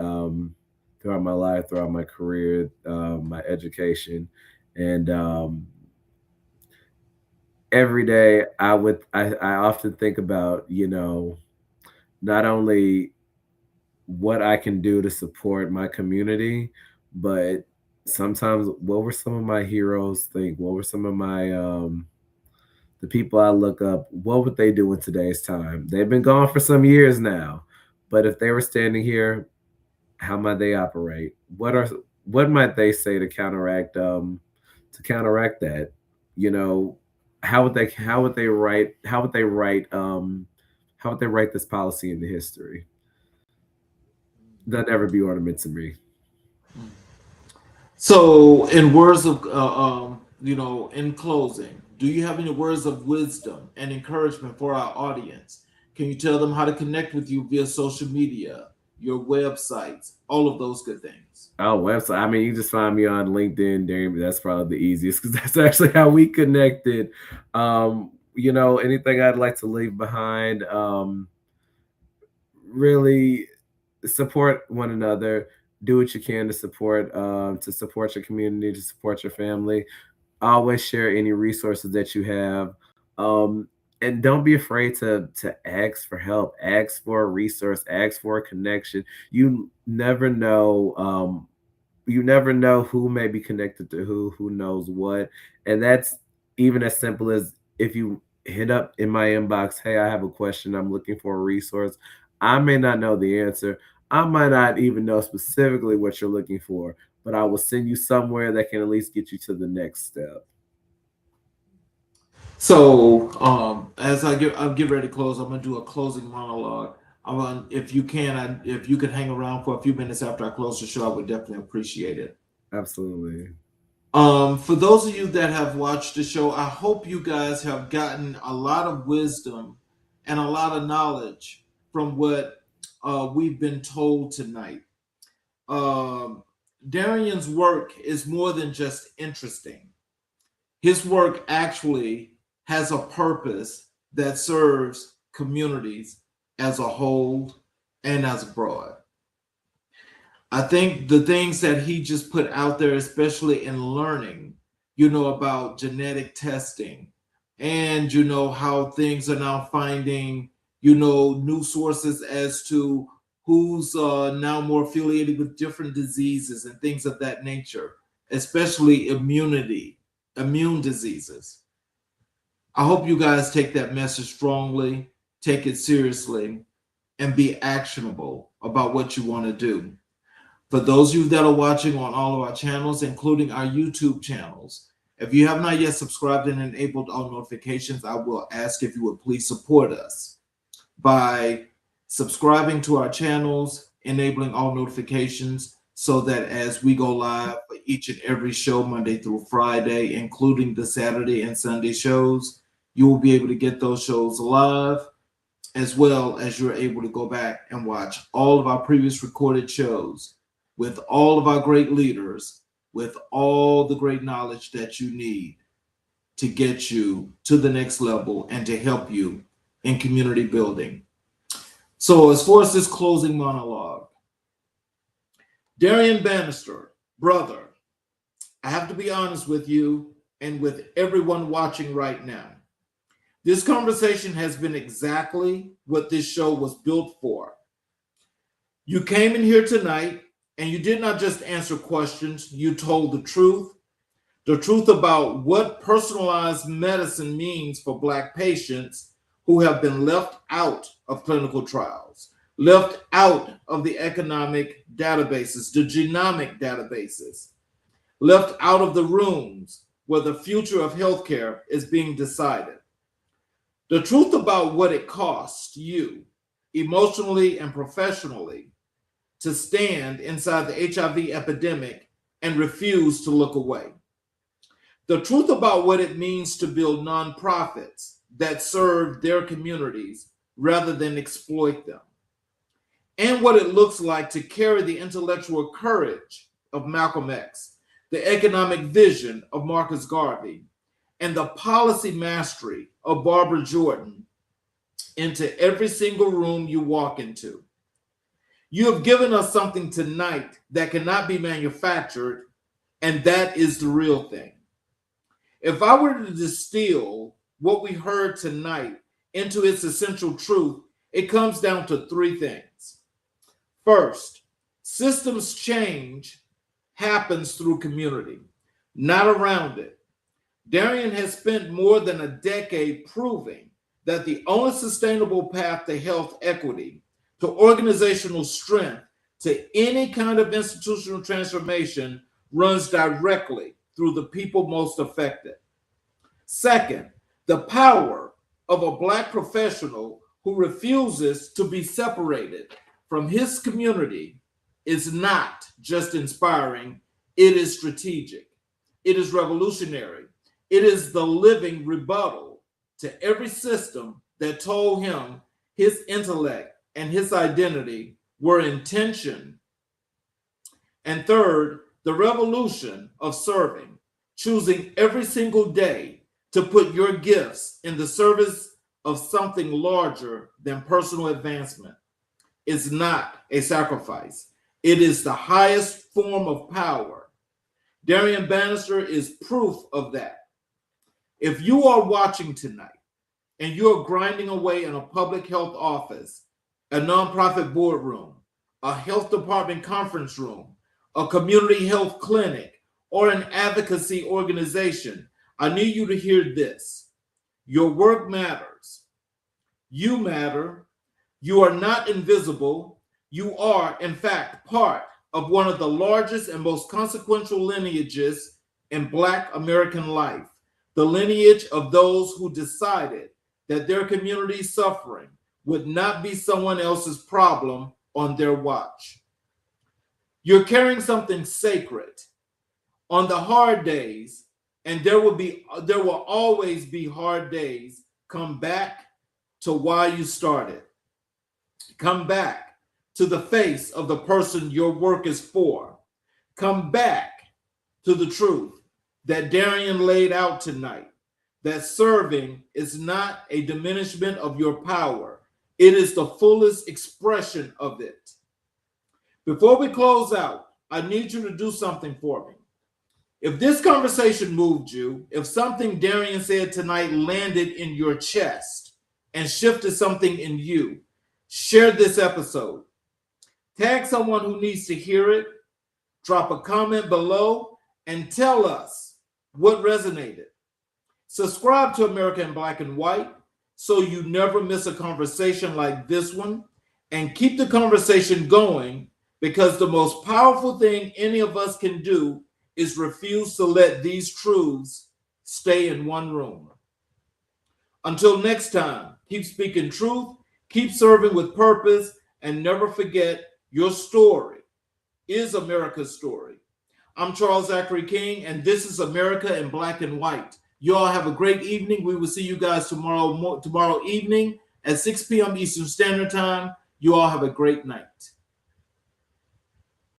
[SPEAKER 3] throughout my life, throughout my career, my education, and every day I often think about not only what I can do to support my community, but sometimes what were some of my heroes think? What were some of my the people I look up? What would they do in today's time? They've been gone for some years now, but if they were standing here, how might they operate? What might they say to counteract that? You know, how would they write this policy into history? They'll never be ornament to me.
[SPEAKER 2] So, in words of, in closing, do you have any words of wisdom and encouragement for our audience? Can you tell them how to connect with you via social media, your websites, all of those good things?
[SPEAKER 3] Oh, website. I mean, you just find me on LinkedIn, Darion. That's probably the easiest because that's actually how we connected. Anything I'd like to leave behind, really support one another. Do what you can to support your community, to support your family. Always share any resources that you have. Um, and don't be afraid to ask for help, ask for a resource, ask for a connection. You never know who may be connected to who knows what. And that's even as simple as if you hit up in my inbox, hey, I have a question, I'm looking for a resource. I may not know the answer. I might not even know specifically what you're looking for, but I will send you somewhere that can at least get you to the next step.
[SPEAKER 2] So, as I'm getting ready to close, I'm gonna do a closing monologue. If you can hang around for a few minutes after I close the show, I would definitely appreciate it.
[SPEAKER 3] Absolutely.
[SPEAKER 2] For those of you that have watched the show, I hope you guys have gotten a lot of wisdom and a lot of knowledge from what we've been told tonight. Darion's work is more than just interesting. His work actually has a purpose that serves communities as a whole and as broad. I think the things that he just put out there, especially in learning, about genetic testing and, how things are now finding, new sources as to who's now more affiliated with different diseases and things of that nature, especially immune diseases. I hope you guys take that message strongly, take it seriously, and be actionable about what you want to do. For those of you that are watching on all of our channels, including our YouTube channels, if you have not yet subscribed and enabled all notifications, I will ask if you would please support us by subscribing to our channels, enabling all notifications, so that as we go live for each and every show, Monday through Friday, including the Saturday and Sunday shows, you will be able to get those shows live, as well as you're able to go back and watch all of our previous recorded shows with all of our great leaders, with all the great knowledge that you need to get you to the next level and to help you in community building. So as far as this closing monologue, Darion Banister, brother, I have to be honest with you and with everyone watching right now. This conversation has been exactly what this show was built for. You came in here tonight and you did not just answer questions, you told the truth about what personalized medicine means for Black patients who have been left out of clinical trials, left out of the economic databases, the genomic databases, left out of the rooms where the future of healthcare is being decided. The truth about what it costs you, emotionally and professionally, to stand inside the HIV epidemic and refuse to look away. The truth about what it means to build nonprofits that serve their communities rather than exploit them. And what it looks like to carry the intellectual courage of Malcolm X, the economic vision of Marcus Garvey, and the policy mastery of Barbara Jordan into every single room you walk into. You have given us something tonight that cannot be manufactured, and that is the real thing. If I were to distill what we heard tonight into its essential truth, it comes down to three things. First, systems change happens through community, not around it. Darion has spent more than a decade proving that the only sustainable path to health equity, to organizational strength, to any kind of institutional transformation runs directly through the people most affected. Second, The power of a Black professional who refuses to be separated from his community is not just inspiring, it is strategic. It is revolutionary. It is the living rebuttal to every system that told him his intellect and his identity were in tension. And third, the revolution of serving, choosing every single day to put your gifts in the service of something larger than personal advancement, is not a sacrifice. It is the highest form of power. Darion Banister is proof of that. If you are watching tonight and you're grinding away in a public health office, a nonprofit boardroom, a health department conference room, a community health clinic, or an advocacy organization, I need you to hear this. Your work matters. You matter. You are not invisible. You are, in fact, part of one of the largest and most consequential lineages in Black American life, the lineage of those who decided that their community's suffering would not be someone else's problem on their watch. You're carrying something sacred. On the hard days, and there will always be hard days, come back to why you started. Come back to the face of the person your work is for. Come back to the truth that Darion laid out tonight, that serving is not a diminishment of your power. It is the fullest expression of it. Before we close out, I need you to do something for me. If this conversation moved you, if something Darion said tonight landed in your chest and shifted something in you, share this episode. Tag someone who needs to hear it, drop a comment below, and tell us what resonated. Subscribe to America in Black and White so you never miss a conversation like this one, and keep the conversation going, because the most powerful thing any of us can do is refuse to let these truths stay in one room. Until next time, keep speaking truth, keep serving with purpose, and never forget, your story is America's story. I'm Charles Zachary King, and this is America in Black and White. You all have a great evening. We will see you guys tomorrow evening at 6 p.m. Eastern Standard Time. You all have a great night.